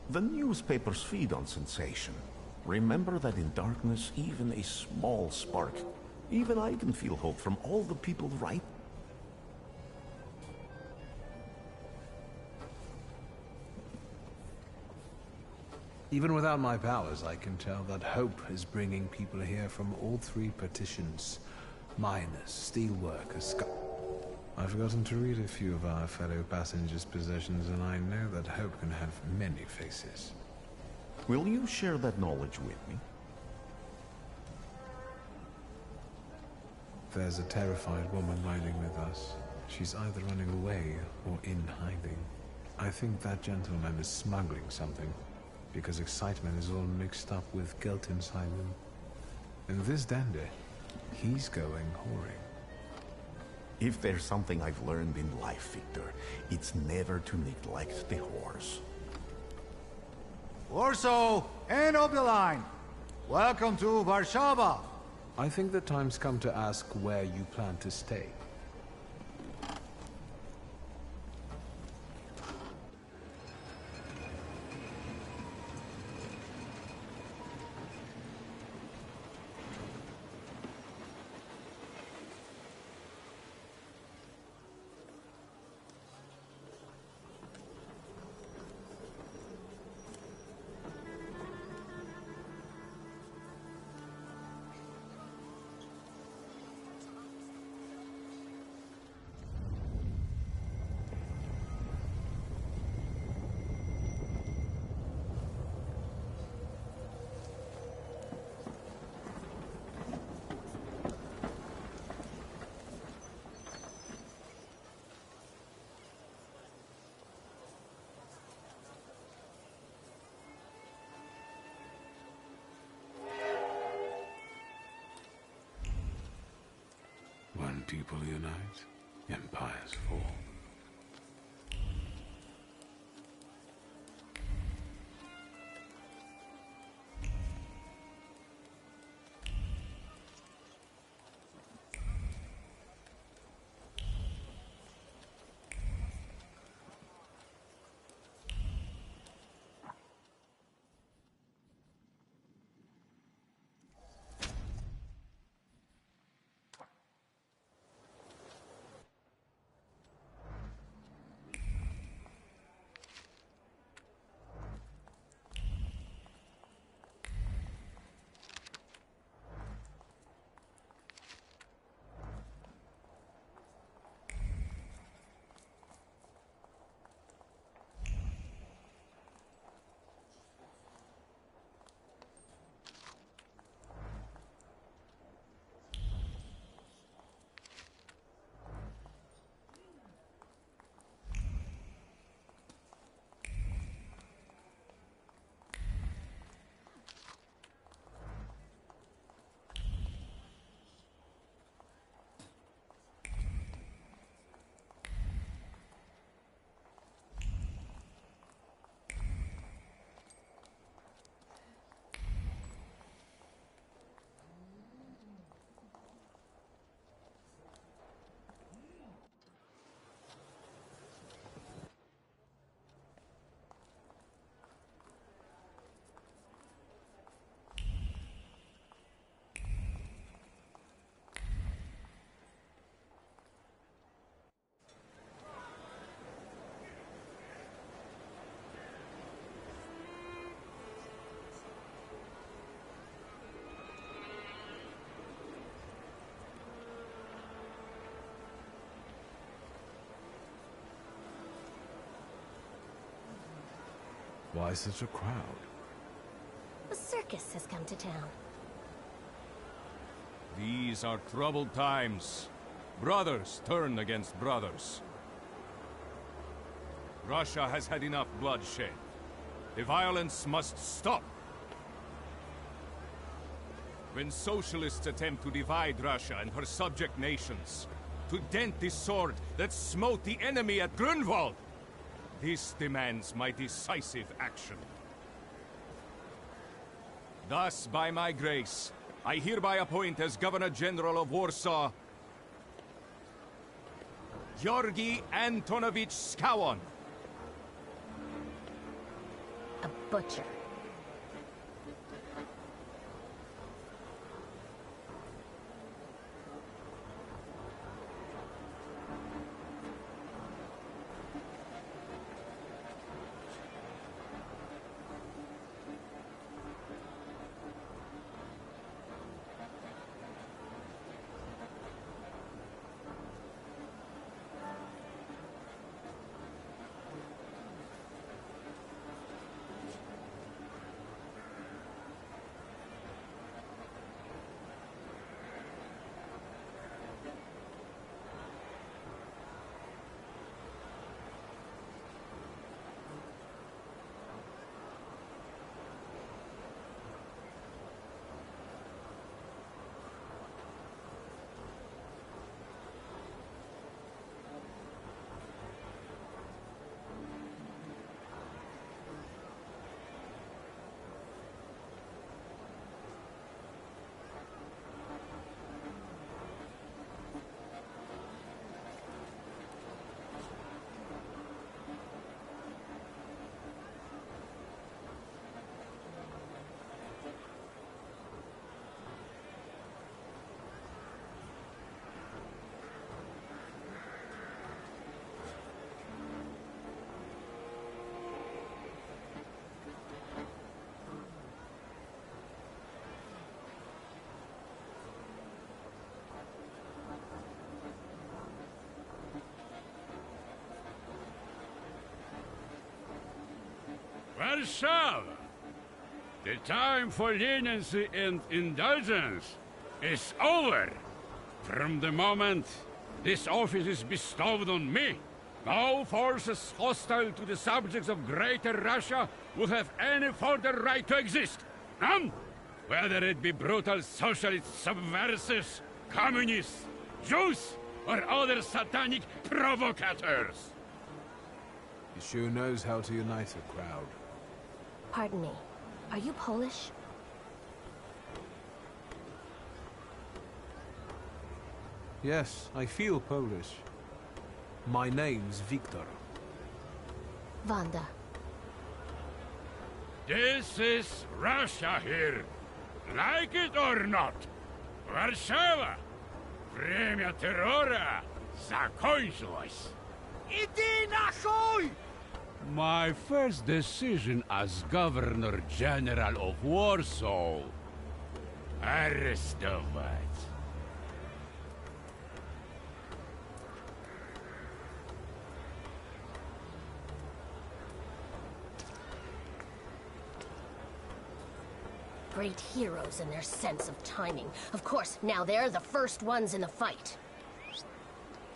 The newspapers feed on sensation. Remember that in darkness, even a small spark, even I can feel hope from all the people right... Even without my powers, I can tell that hope is bringing people here from all three partitions. Miners, steelworkers, I've forgotten to read a few of our fellow passengers' possessions, and I know that hope can have many faces. Will you share that knowledge with me? There's a terrified woman riding with us. She's either running away or in hiding. I think that gentleman is smuggling something, because excitement is all mixed up with guilt inside him. And this dandy, he's going whoring. If there's something I've learned in life, Victor, it's never to neglect the horse. Warsaw and Oberline, welcome to Warszawa. I think the time's come to ask where you plan to stay. When people unite, empires fall. Why such a crowd? A circus has come to town. These are troubled times. Brothers turn against brothers. Russia has had enough bloodshed. The violence must stop. When socialists attempt to divide Russia and her subject nations, to dent the sword that smote the enemy at Grunwald, this demands my decisive action. Thus, by my grace, I hereby appoint as Governor-General of Warsaw, Georgi Antonovich Skowon. A butcher. Warsaw! The time for leniency and indulgence is over. From the moment this office is bestowed on me, no forces hostile to the subjects of Greater Russia would have any further right to exist. None! Whether it be brutal socialist subversives, communists, Jews, or other satanic provocators. He sure knows how to unite a crowd. Pardon me. Are you Polish? Yes, I feel Polish. My name's Victor. Wanda. This is Russia here. Like it or not. Warszawa. Время террора закончилось. Иди нахуй! My first decision as Governor General of Warsaw. Arrestować. Great heroes in their sense of timing. Of course, now they're the first ones in the fight.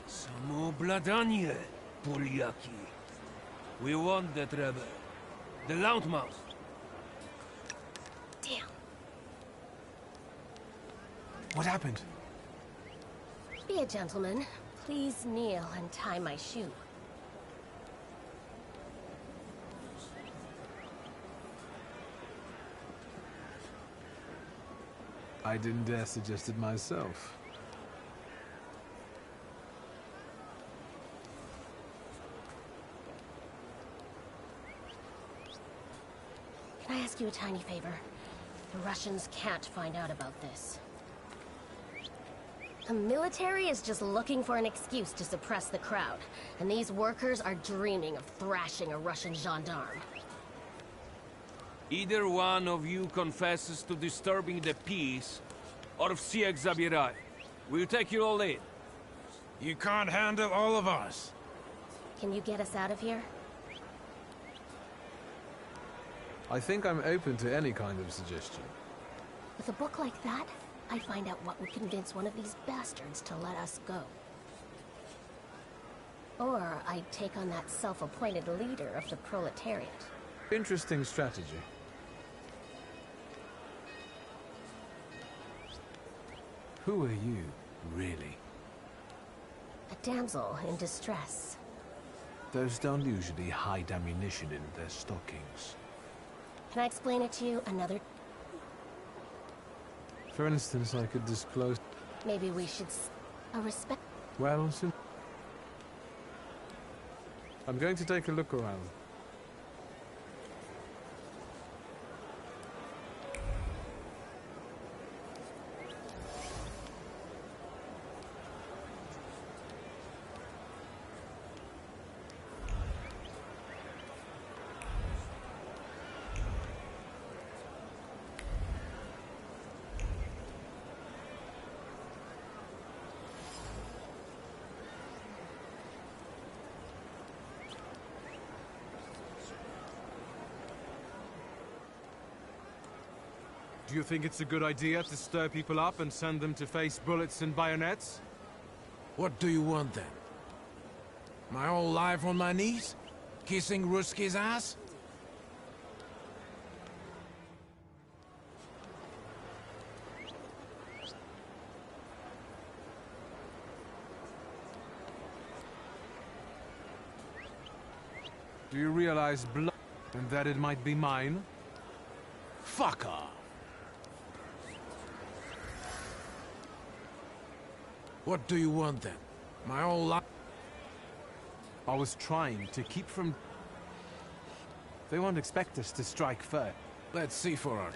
Самообладание, поляки. We want that rebel. The loudmouth. Damn. What happened? Be a gentleman. Please kneel and tie my shoe. I didn't dare suggest it myself. Can I ask you a tiny favor? The Russians can't find out about this. The military is just looking for an excuse to suppress the crowd, and these workers are dreaming of thrashing a Russian gendarme. Either one of you confesses to disturbing the peace, or всех забирай. We'll take you all in. You can't handle all of us. Can you get us out of here? I think I'm open to any kind of suggestion. With a book like that, I'd find out what would convince one of these bastards to let us go. Or I'd take on that self-appointed leader of the proletariat. Interesting strategy. Who are you, really? A damsel in distress. Those don't usually hide ammunition in their stockings. Can I explain it to you another... For instance, I could disclose... Maybe we should... a respect... Well, I'm going to take a look around. Do you think it's a good idea to stir people up and send them to face bullets and bayonets? What do you want then? My whole life on my knees? Kissing Ruski's ass? Do you realize blood and that it might be mine? Fuck off! What do you want then? My whole life... I was trying to keep from... They won't expect us to strike first. Let's see for her.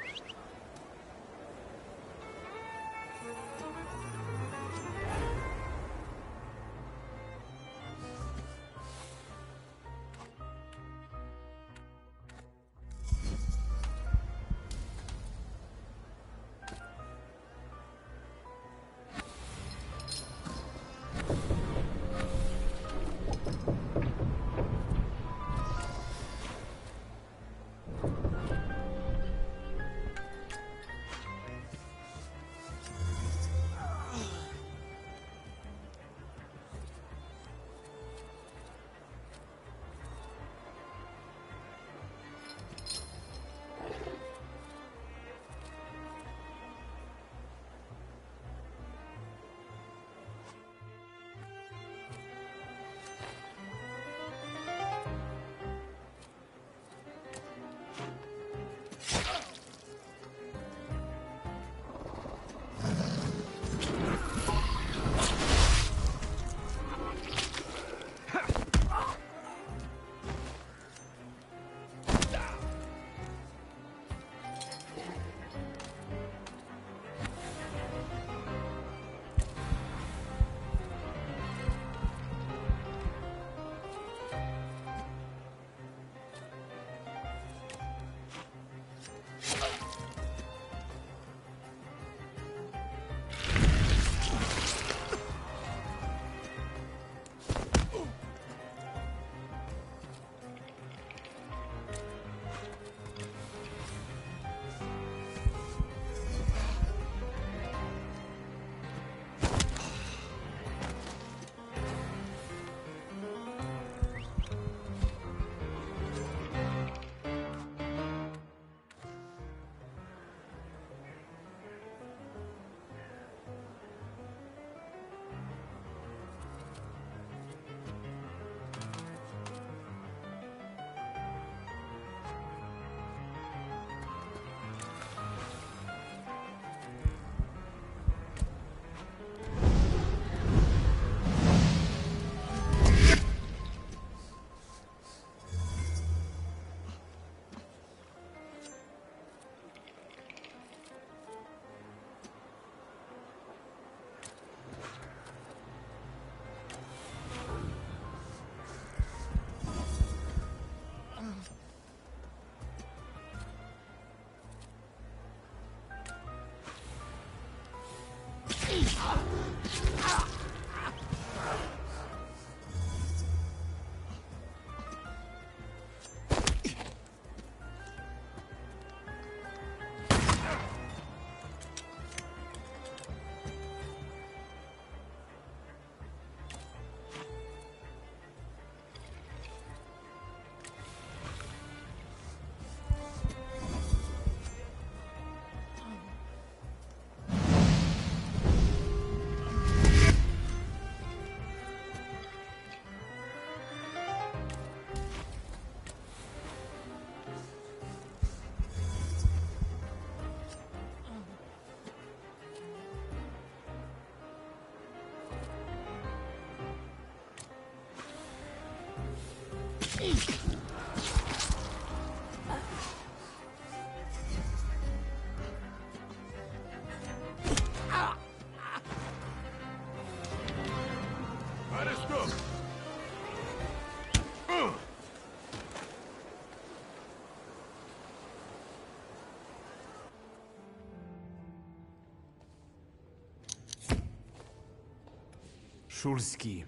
Shulski.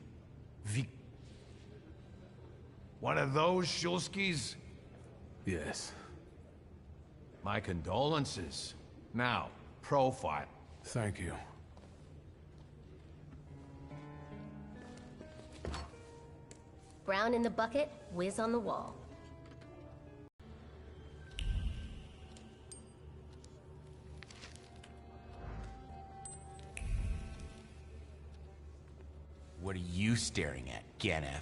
One of those Shulskis? Yes. My condolences. Now, profile. Thank you. Brown in the bucket, whiz on the wall. What are you staring at, Ganef?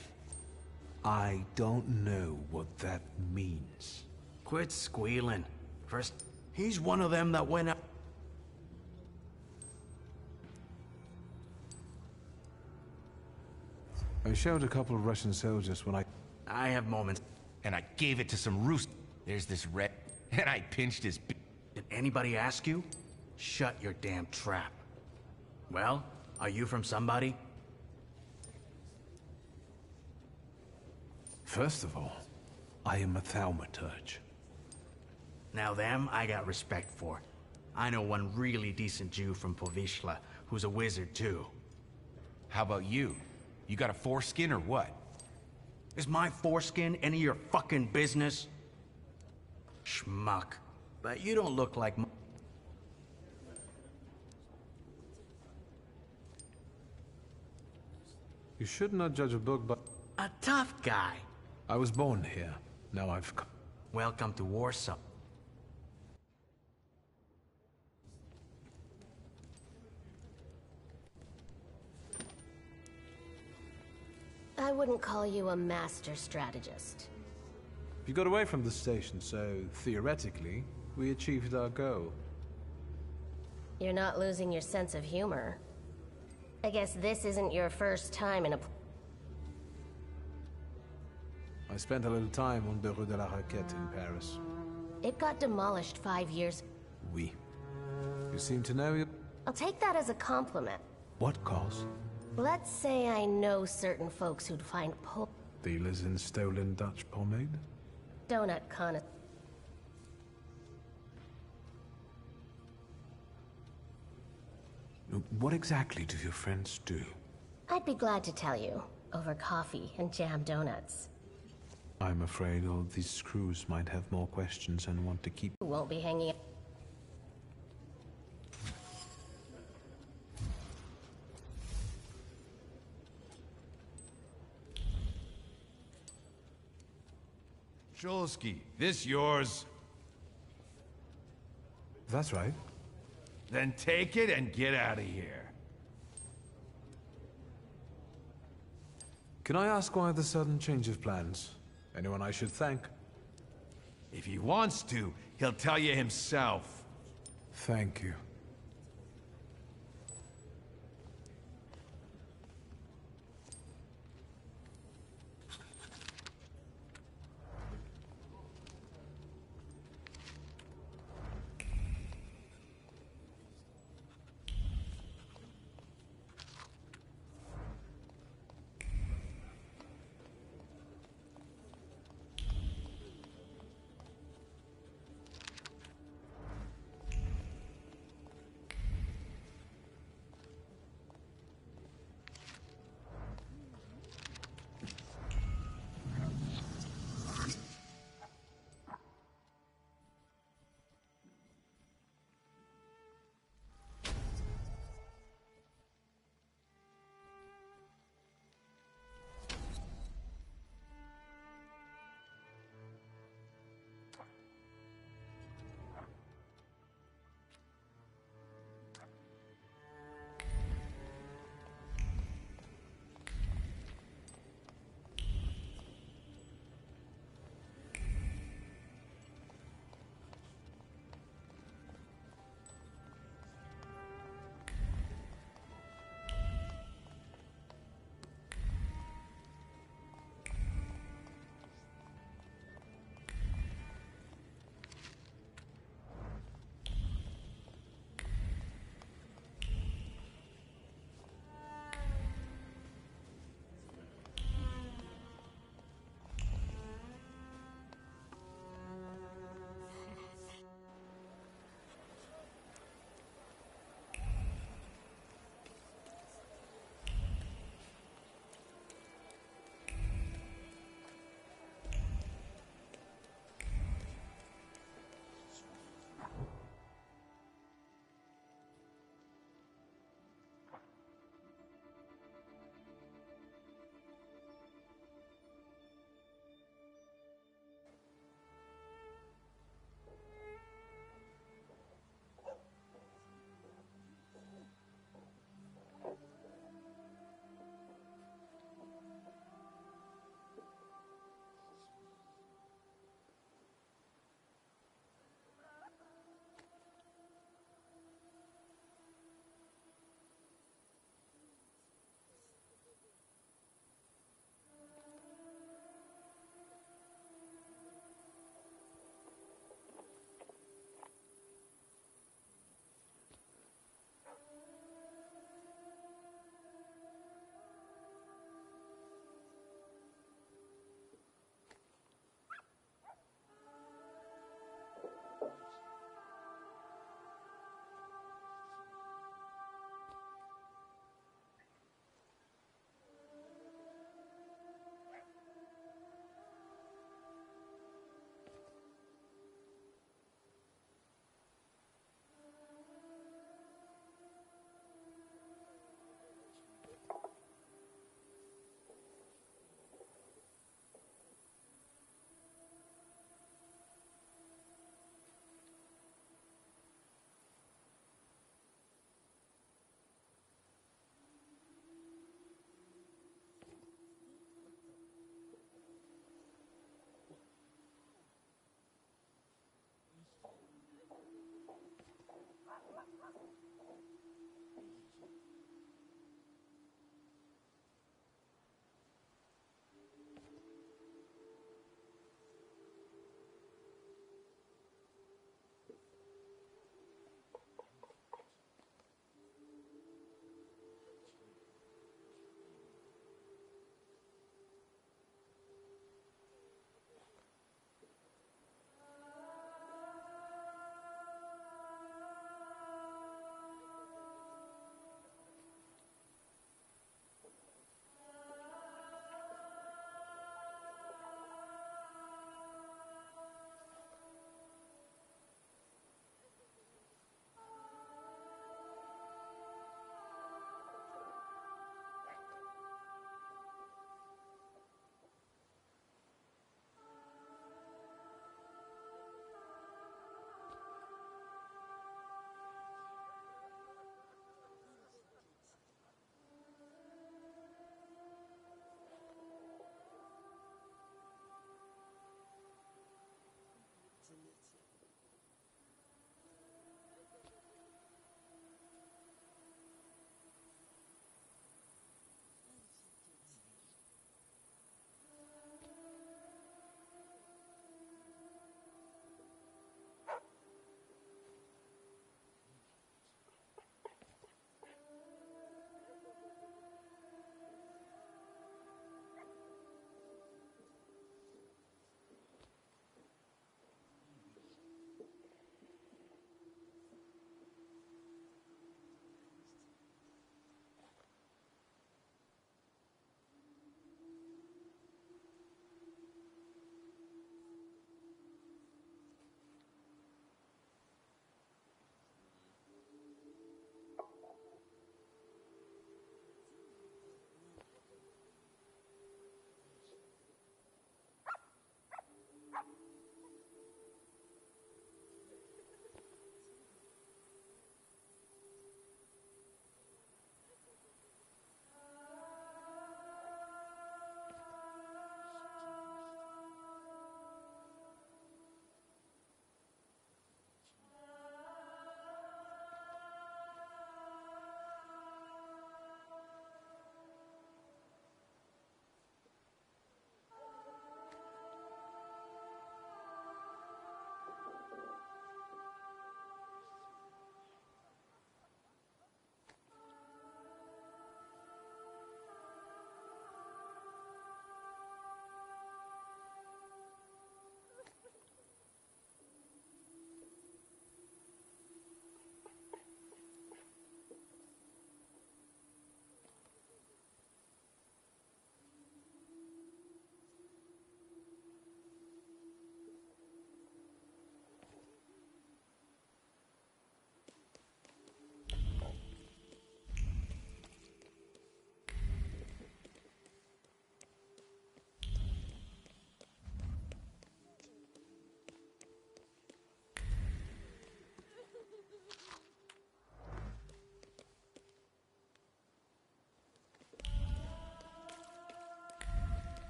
I don't know what that means. Quit squealing. First, he's one of them that went up. I showed a couple of Russian soldiers when I have moments. And I gave it to some roost. There's this red... And I pinched his... Did anybody ask you? Shut your damn trap. Well, are you from somebody? First of all, I am a thaumaturge. Now them, I got respect for. I know one really decent Jew from Povishla, who's a wizard too. How about you? You got a foreskin or what? Is my foreskin any of your fucking business? Schmuck. But you don't look like... You should not judge a book by... A tough guy. I was born here. Now I've come. Welcome to Warsaw. I wouldn't call you a master strategist. You got away from the station, so theoretically, we achieved our goal. You're not losing your sense of humor. I guess this isn't your first time in a... I spent a little time on the Rue de la Raquette in Paris. It got demolished 5 years... Oui. You seem to know it. I'll take that as a compliment. What cause? Let's say I know certain folks who'd find Dealers in stolen Dutch pomade? donut con... What exactly do your friends do? I'd be glad to tell you, over coffee and jam donuts. I'm afraid all these screws might have more questions and want to keep... Who won't be hanging... Shulski, this yours? That's right. Then take it and get out of here. Can I ask why the sudden change of plans? Anyone I should thank? If he wants to, he'll tell you himself. Thank you.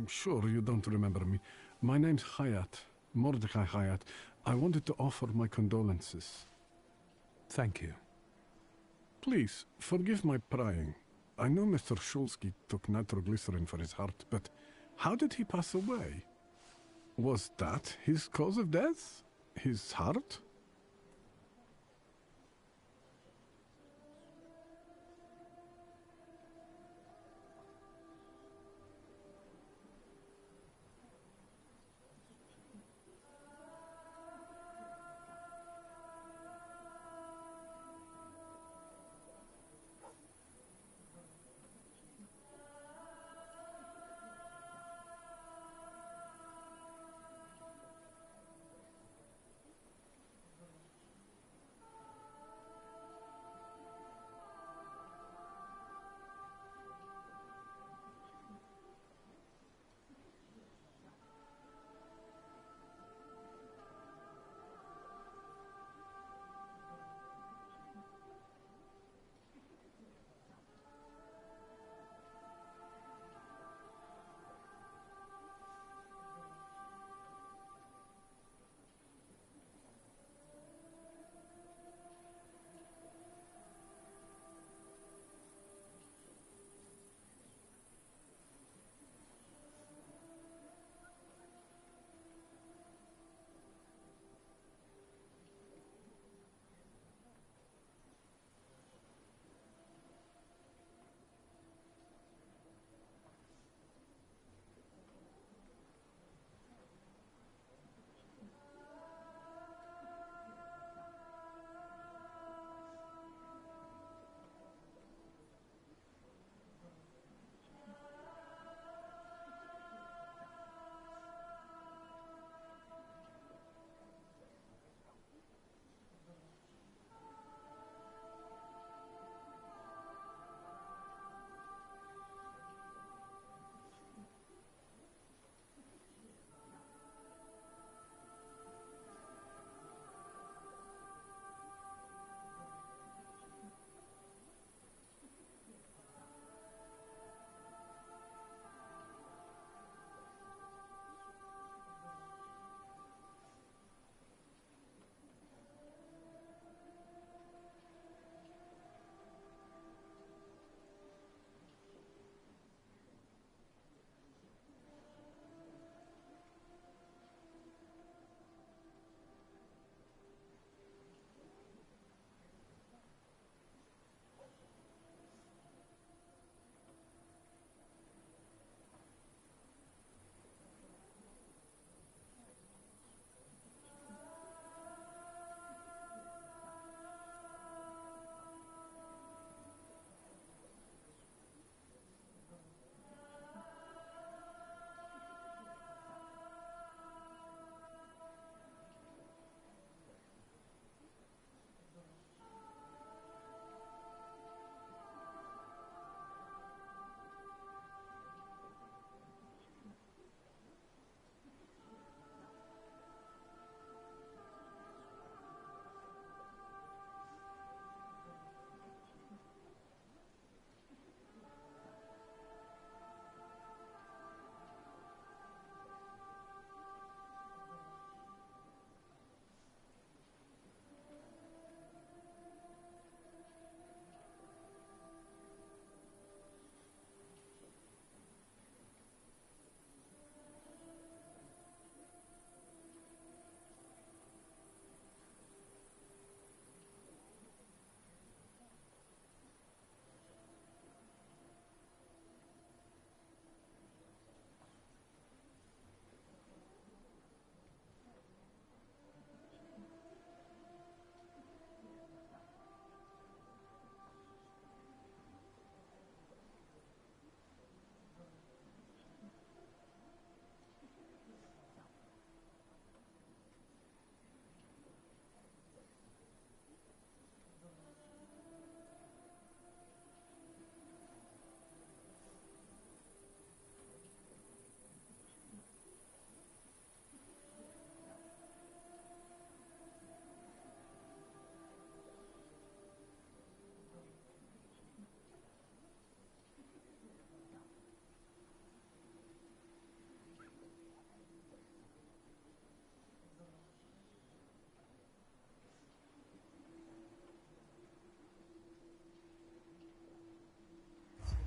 I'm sure you don't remember me. My name's Hayat, Mordecai Hayat. I wanted to offer my condolences. Thank you. Please, forgive my prying. I know Mr. Shulsky took nitroglycerin for his heart, but how did he pass away? Was that his cause of death? His heart?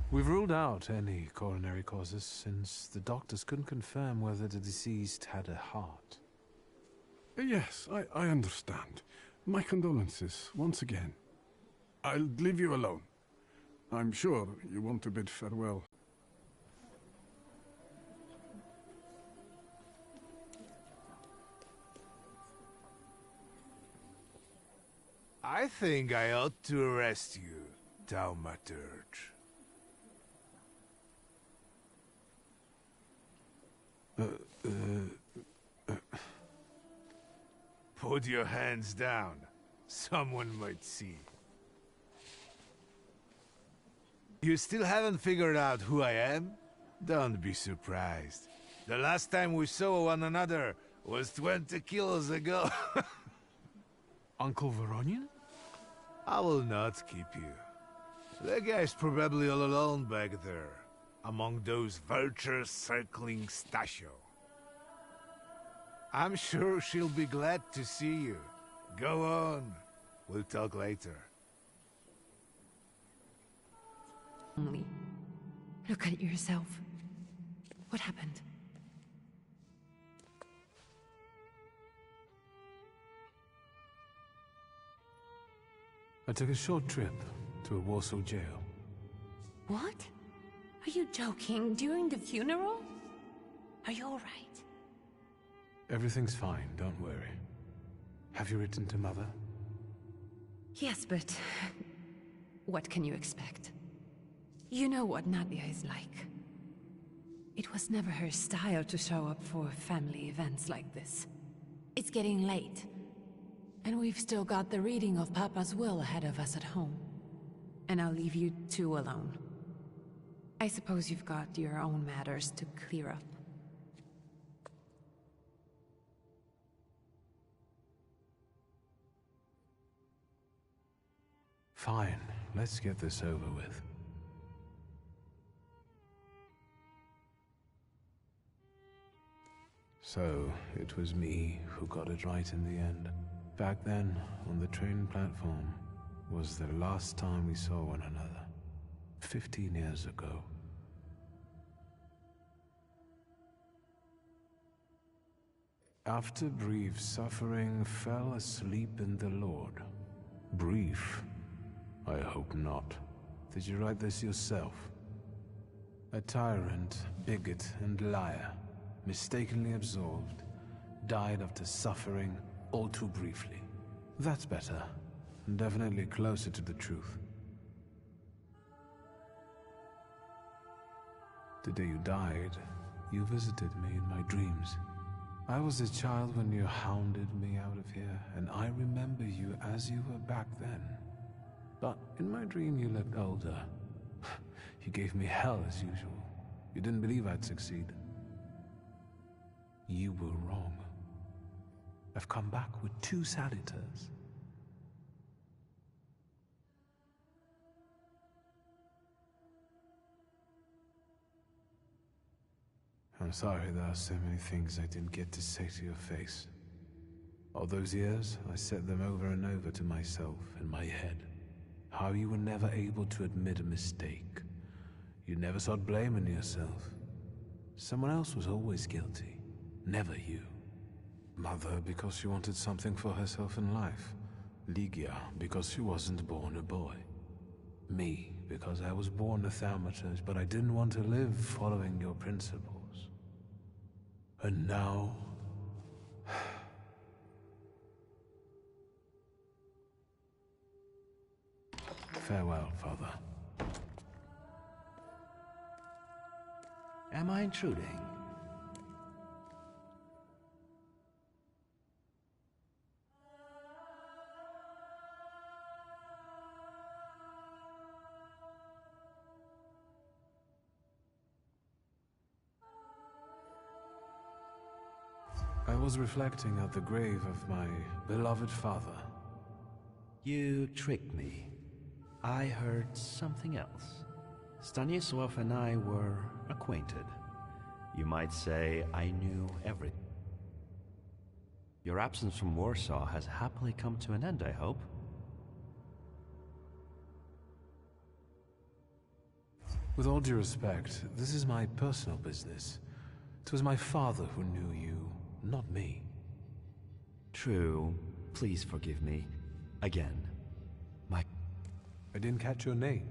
We've ruled out any coronary causes since the doctors couldn't confirm whether the deceased had a heart. Yes, I understand. My condolences, once again. I'll leave you alone. I'm sure you want to bid farewell. I think I ought to arrest you, Thaumathargure. Put your hands down. Someone might see. You still haven't figured out who I am? Don't be surprised. The last time we saw one another was 20 kilos ago. Uncle Veronian? I will not keep you. The guy's probably all alone back there, among those vultures circling Stasio. I'm sure she'll be glad to see you. Go on. We'll talk later. Only. Look at yourself. What happened? I took a short trip to a Warsaw jail. What? Are you joking? During the funeral? Are you alright? Everything's fine, don't worry. Have you written to Mother? Yes, but... what can you expect? You know what Nadia is like. It was never her style to show up for family events like this. It's getting late. And we've still got the reading of Papa's will ahead of us at home. And I'll leave you two alone. I suppose you've got your own matters to clear up. Fine, let's get this over with. So, it was me who got it right in the end. Back then, on the train platform, was the last time we saw one another. 15 years ago. After brief suffering, fell asleep in the Lord. Brief? I hope not. Did you write this yourself? A tyrant, bigot, and liar, mistakenly absolved, died after suffering all too briefly. That's better. Definitely closer to the truth. The day you died, you visited me in my dreams. I was a child when you hounded me out of here, and I remember you as you were back then. But in my dream you looked older. You gave me hell as usual. You didn't believe I'd succeed. You were wrong. I've come back with 2 salutors. I'm sorry there are so many things I didn't get to say to your face. All those years, I said them over and over to myself in my head. How you were never able to admit a mistake. You never sought blame in yourself. Someone else was always guilty, never you. Mother because she wanted something for herself in life. Ligia because she wasn't born a boy. Me because I was born a Thaumathargure, but I didn't want to live following your principles. And now... Farewell, Father. Am I intruding? I was reflecting at the grave of my beloved father. You tricked me. I heard something else. Stanisław and I were acquainted. You might say I knew everything. Your absence from Warsaw has happily come to an end, I hope. With all due respect, this is my personal business. It was my father who knew you, not me. True. Please forgive me. Again. I didn't catch your name.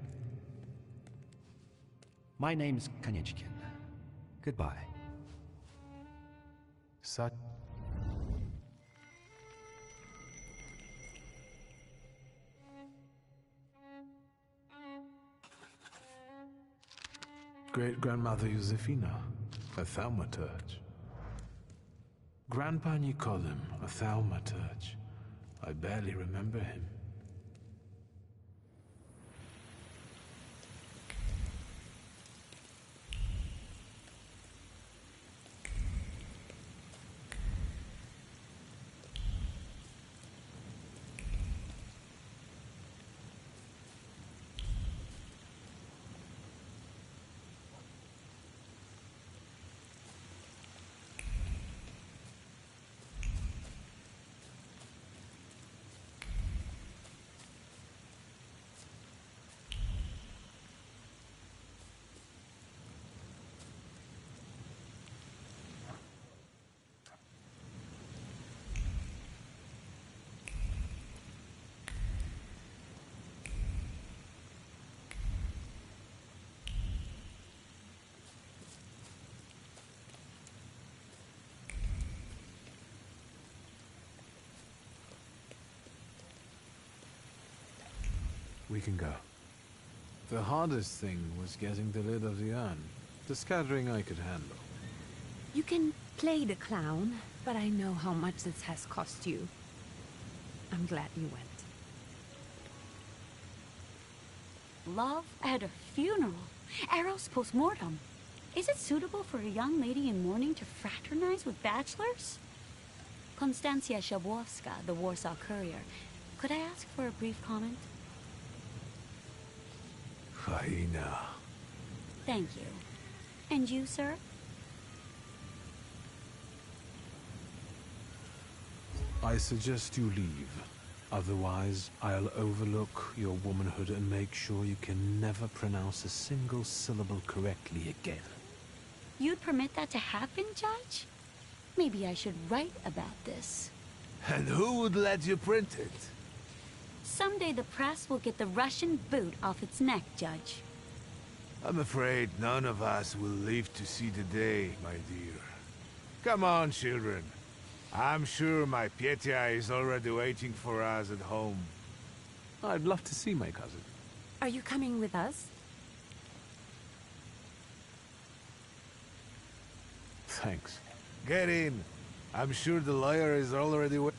My name's Koniechkin. Goodbye. Sat. Great-grandmother Josefina, a Thaumathargure. Grandpa Nikodem, a Thaumathargure. I barely remember him. We can go. The hardest thing was getting the lid of the urn. The scattering I could handle. You can play the clown, but I know how much this has cost you. I'm glad you went. Love at a funeral. Eros post-mortem. Is it suitable for a young lady in mourning to fraternize with bachelors? Konstancja Shabowska, the Warsaw Courier. Could I ask for a brief comment? Hyena. Thank you. And you, sir? I suggest you leave. Otherwise, I'll overlook your womanhood and make sure you can never pronounce a single syllable correctly again. You'd permit that to happen, Judge? Maybe I should write about this. And who would let you print it? Someday the press will get the Russian boot off its neck, Judge. I'm afraid none of us will live to see the day, my dear. Come on, children. I'm sure my Petya is already waiting for us at home. I'd love to see my cousin. Are you coming with us? Thanks. Get in. I'm sure the lawyer is already waiting.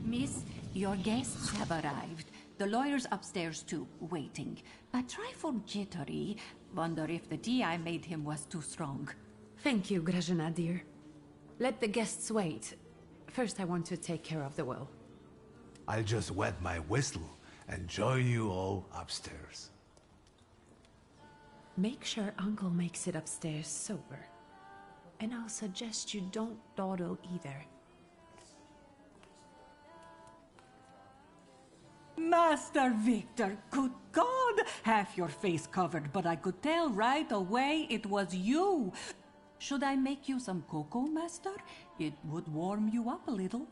Miss, your guests have arrived. The lawyer's upstairs too, waiting. A trifle jittery. Wonder if the tea I made him was too strong. Thank you, Grażyna, dear. Let the guests wait. First, I want to take care of the will. I'll just wet my whistle and join you all upstairs. Make sure Uncle makes it upstairs sober. And I'll suggest you don't dawdle either. Master Victor, good God! Half your face covered, but I could tell right away it was you. Should I make you some cocoa, Master? It would warm you up a little.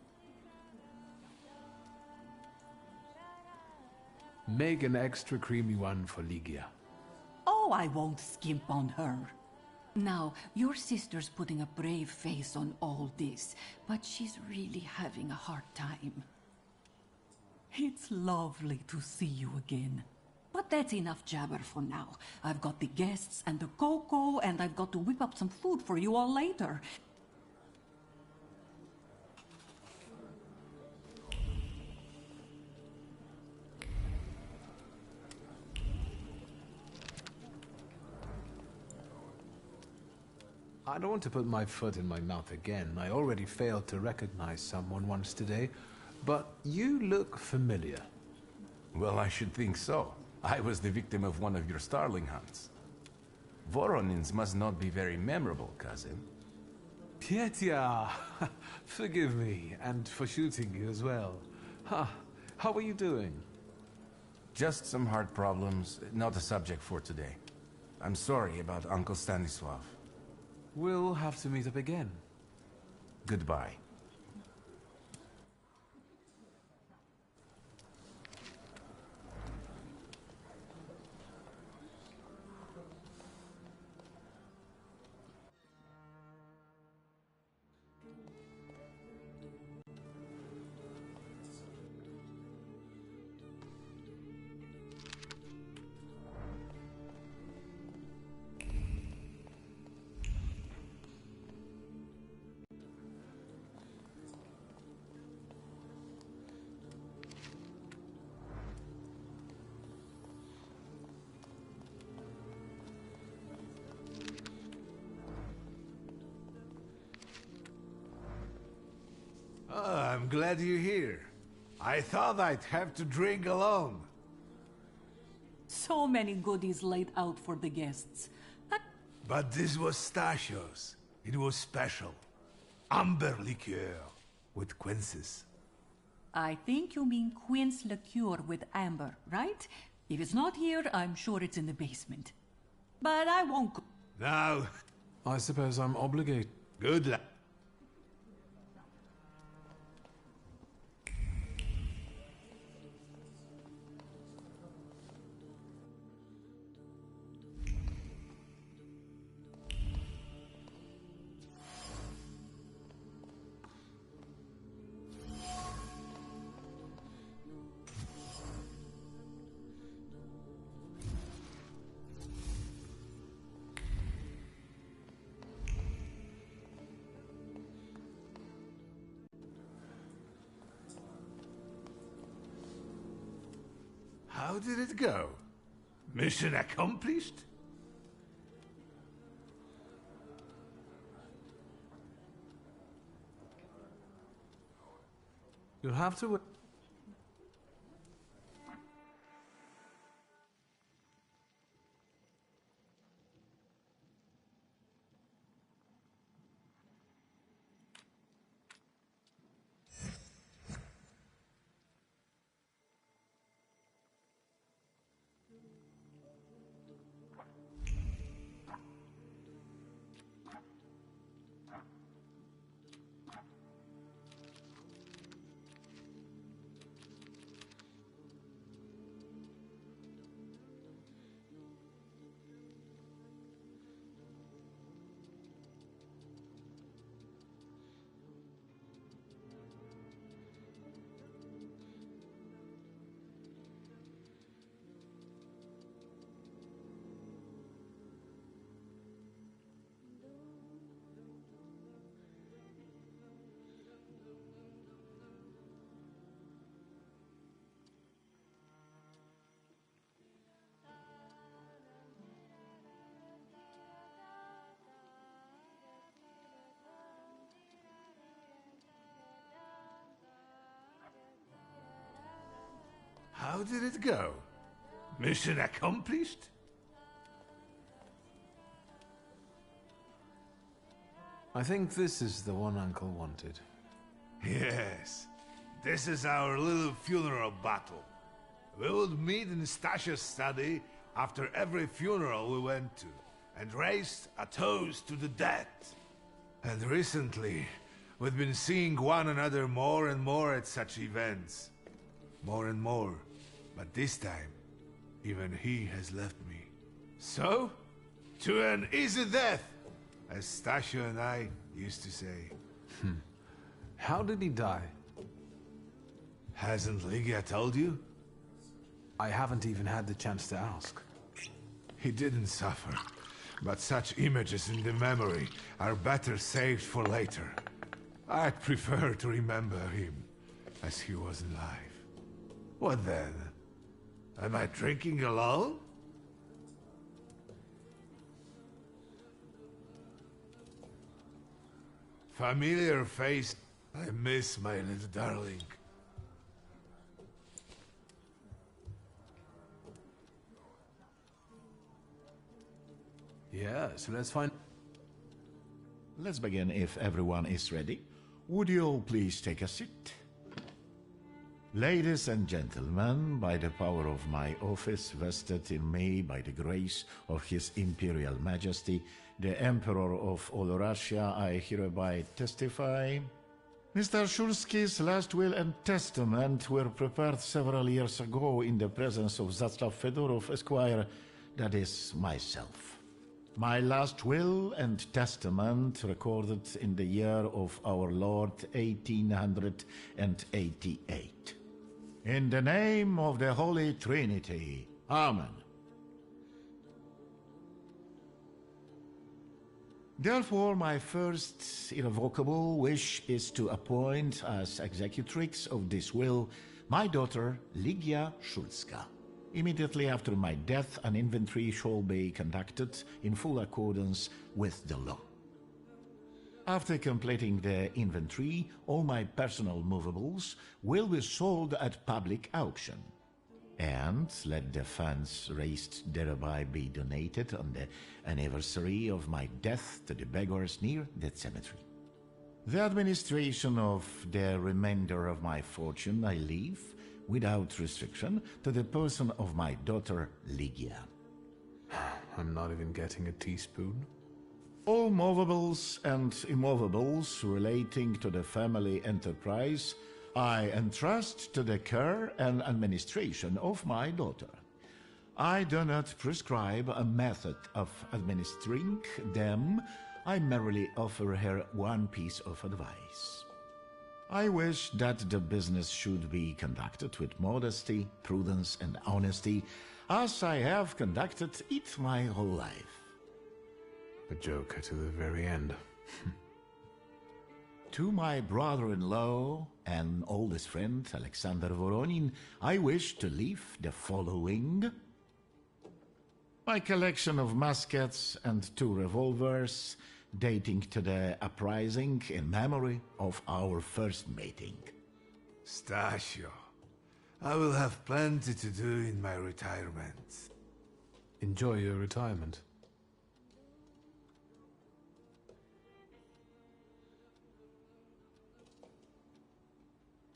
Make an extra creamy one for Ligia. Oh, I won't skimp on her. Now, your sister's putting a brave face on all this, but she's really having a hard time. It's lovely to see you again. But that's enough jabber for now. I've got the guests and the cocoa, and I've got to whip up some food for you all later. I don't want to put my foot in my mouth again. I already failed to recognize someone once today, but you look familiar. Well, I should think so. I was the victim of one of your starling hunts. Voronins must not be very memorable, cousin. Pietia! Forgive me, and for shooting you as well. How are you doing? Just some heart problems, not a subject for today. I'm sorry about Uncle Stanislav. We'll have to meet up again. Goodbye. Oh, I'm glad you're here. I thought I'd have to drink alone. So many goodies laid out for the guests. But this was Stasios. It was special. Amber liqueur with quinces. I think you mean quince liqueur with amber, right? If it's not here, I'm sure it's in the basement. But I won't go. Now, I suppose I'm obligated. Good luck. How did it go? Mission accomplished? You'll have to... How did it go? Mission accomplished? I think this is the one Uncle wanted. Yes. This is our little funeral battle. We would meet in Stasia's study after every funeral we went to, and raised a toast to the dead. And recently, we've been seeing one another more and more at such events. More and more. But this time, even he has left me. So, to an easy death, as Stasia and I used to say. How did he die? Hasn't Lygia told you? I haven't even had the chance to ask. He didn't suffer, but such images in the memory are better saved for later. I'd prefer to remember him as he was alive. What then? Am I drinking alone? Familiar face. I miss my little darling. Yes, let's find... Let's begin if everyone is ready. Would you all please take a seat? Ladies and gentlemen, by the power of my office vested in me by the grace of His Imperial Majesty, the Emperor of all Russia, I hereby testify. Mr. Shulski's last will and testament were prepared several years ago in the presence of Zaslav Fedorov, Esquire, that is, myself. My last will and testament recorded in the year of our Lord 1888. In the name of the Holy Trinity. Amen. Therefore, my first irrevocable wish is to appoint as executrix of this will my daughter Ligia Shulska. Immediately after my death, an inventory shall be conducted in full accordance with the law. After completing the inventory, all my personal movables will be sold at public auction. And let the funds raised thereby be donated on the anniversary of my death to the beggars near that cemetery. The administration of the remainder of my fortune I leave, without restriction, to the person of my daughter Ligia. I'm not even getting a teaspoon. All movables and immovables relating to the family enterprise I entrust to the care and administration of my daughter. I do not prescribe a method of administering them. I merely offer her one piece of advice. I wish that the business should be conducted with modesty, prudence, and honesty, as I have conducted it my whole life. A joker to the very end. To my brother-in-law and oldest friend, Alexander Voronin, I wish to leave the following: my collection of muskets and 2 revolvers, dating to the uprising in memory of our first meeting. Stasio, I will have plenty to do in my retirement. Enjoy your retirement.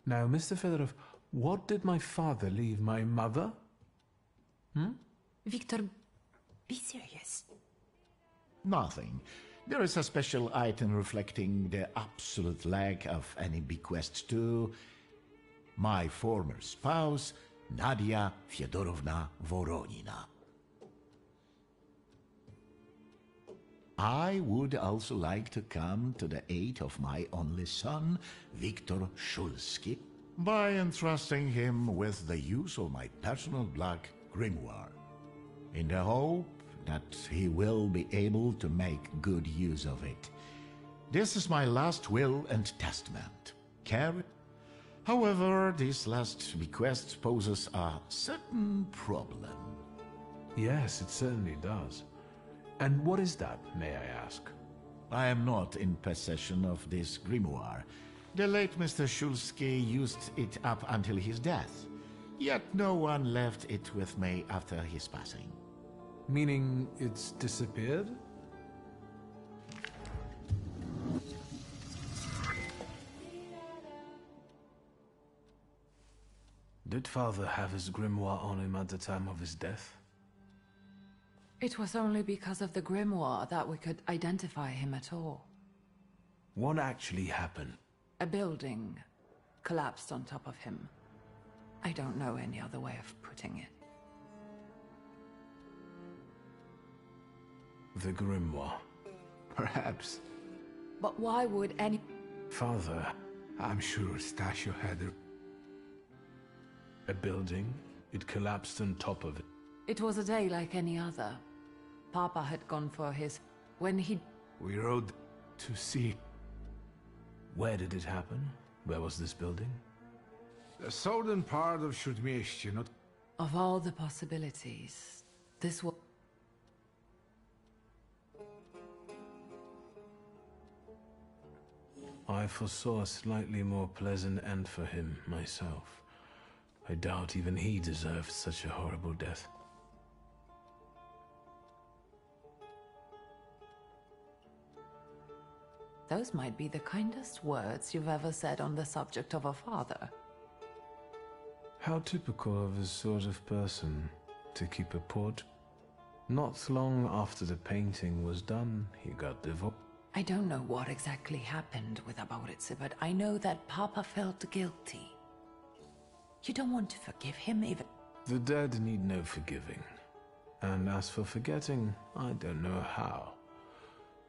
Now, Mr. Fedorov, what did my father leave my mother? Victor, be serious. Nothing. There is a special item reflecting the absolute lack of any bequest to my former spouse, Nadia Fyodorovna Voronina. I would also like to come to the aid of my only son, Viktor Shulski, by entrusting him with the use of my personal black grimoire, in the hope that he will be able to make good use of it. This is my last will and testament. Carry. However, this last bequest poses a certain problem. Yes, it certainly does. And what is that, may I ask? I am not in possession of this grimoire. The late Mr. Shulski used it up until his death, yet no one left it with me after his passing. Meaning it's disappeared? Did father have his grimoire on him at the time of his death? It was only because of the grimoire that we could identify him at all. What actually happened? A building collapsed on top of him. I don't know any other way of putting it. The grimoire. Perhaps. But why would any... Father, I'm sure Stasio had a building. It collapsed on top of it. It was a day like any other. Papa had gone for his... When he... We rode to see. Where did it happen? Where was this building? The southern part of Śródmieście, not... Of all the possibilities, this was... I foresaw a slightly more pleasant end for him myself. I doubt even he deserved such a horrible death. Those might be the kindest words you've ever said on the subject of a father. How typical of his sort of person to keep a port. Not long after the painting was done, he got divorced. I don't know what exactly happened with Aboritse, but I know that Papa felt guilty. You don't want to forgive him even... The dead need no forgiving. And as for forgetting, I don't know how.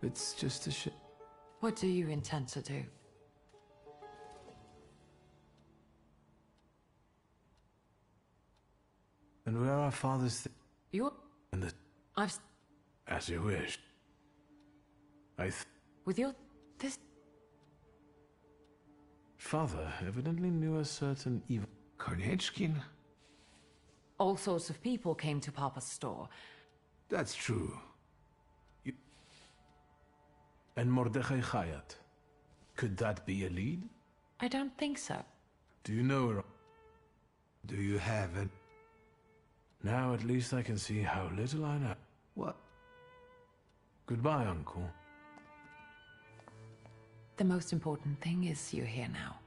It's just a shit. What do you intend to do? And where are father's... You're... And the... I've... As you wish. With your... this... Father evidently knew a certain evil... Konechkin? All sorts of people came to Papa's store. That's true. And Mordechai Chayat. Could that be a lead? I don't think so. Do you know her? Do you have it? Now at least I can see how little I know. What? Goodbye, Uncle. The most important thing is you're here now.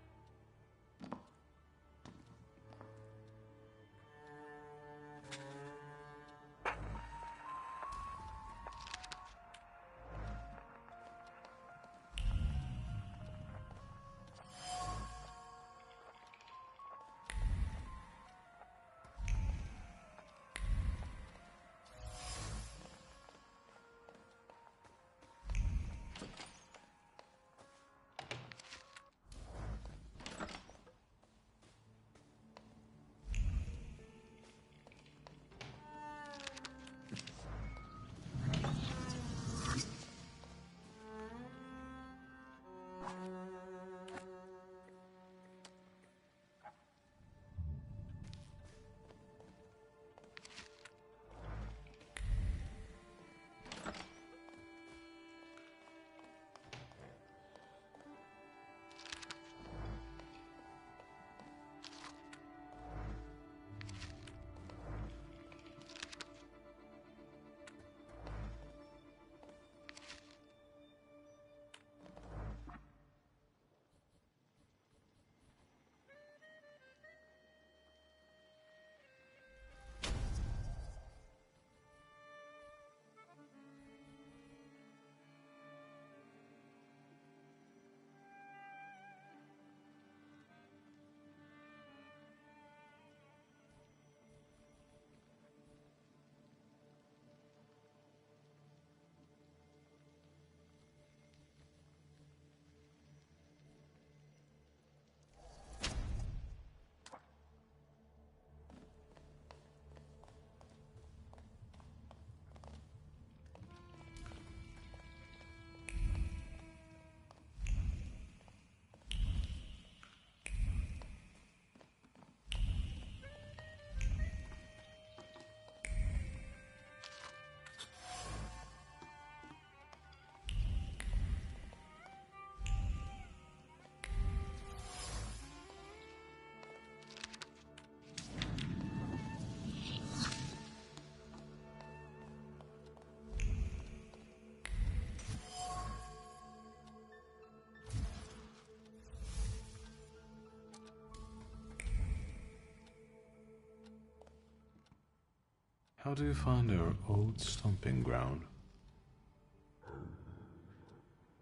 How do you find our old stomping ground?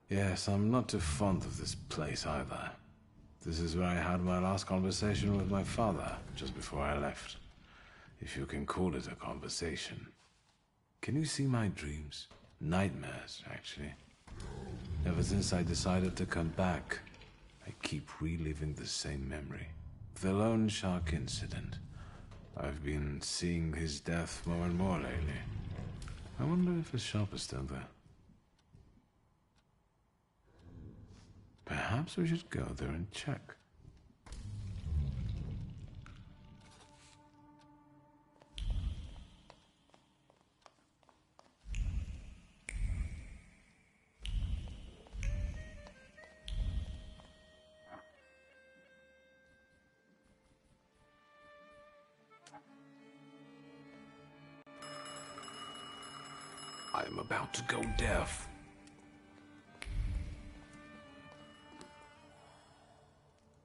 Yes, I'm not too fond of this place either. This is where I had my last conversation with my father, just before I left. If you can call it a conversation. Can you see my dreams? Nightmares, actually. Ever since I decided to come back, I keep reliving the same memory. The loan shark incident. I've been seeing his death more and more lately. I wonder if his shop is still there. Perhaps we should go there and check. I'm about to go deaf.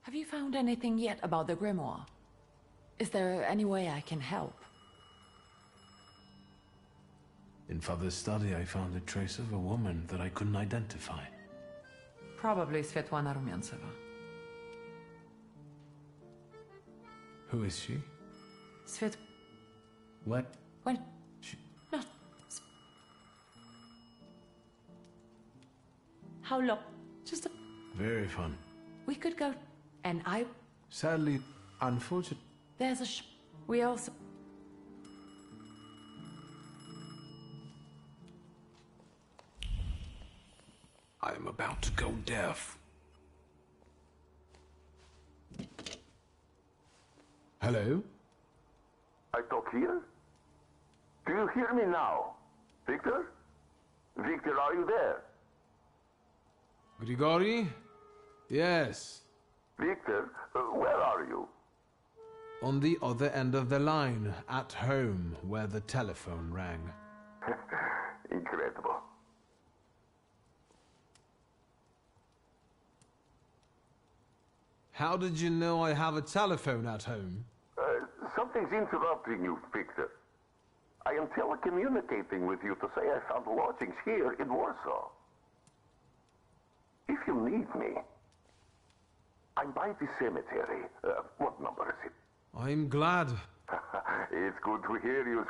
Have you found anything yet about the grimoire? Is there any way I can help? In Father's study, I found a trace of a woman that I couldn't identify. Probably Svetlana Rumianceva. Who is she? Svet... What? When... No. How long? Just a... Very fun. We could go... And I... Sadly, unfortunate. There's a we also... I am about to go deaf. Hello? I talk here? Do you hear me now? Victor? Victor, are you there? Grigori? Yes. Victor, where are you? On the other end of the line, at home, where the telephone rang. Incredible. How did you know I have a telephone at home? Something's interrupting you, Victor. I am telecommunicating with you to say I found lodgings here in Warsaw. If you need me, I'm by the cemetery. What number is it? I'm glad. It's good to hear you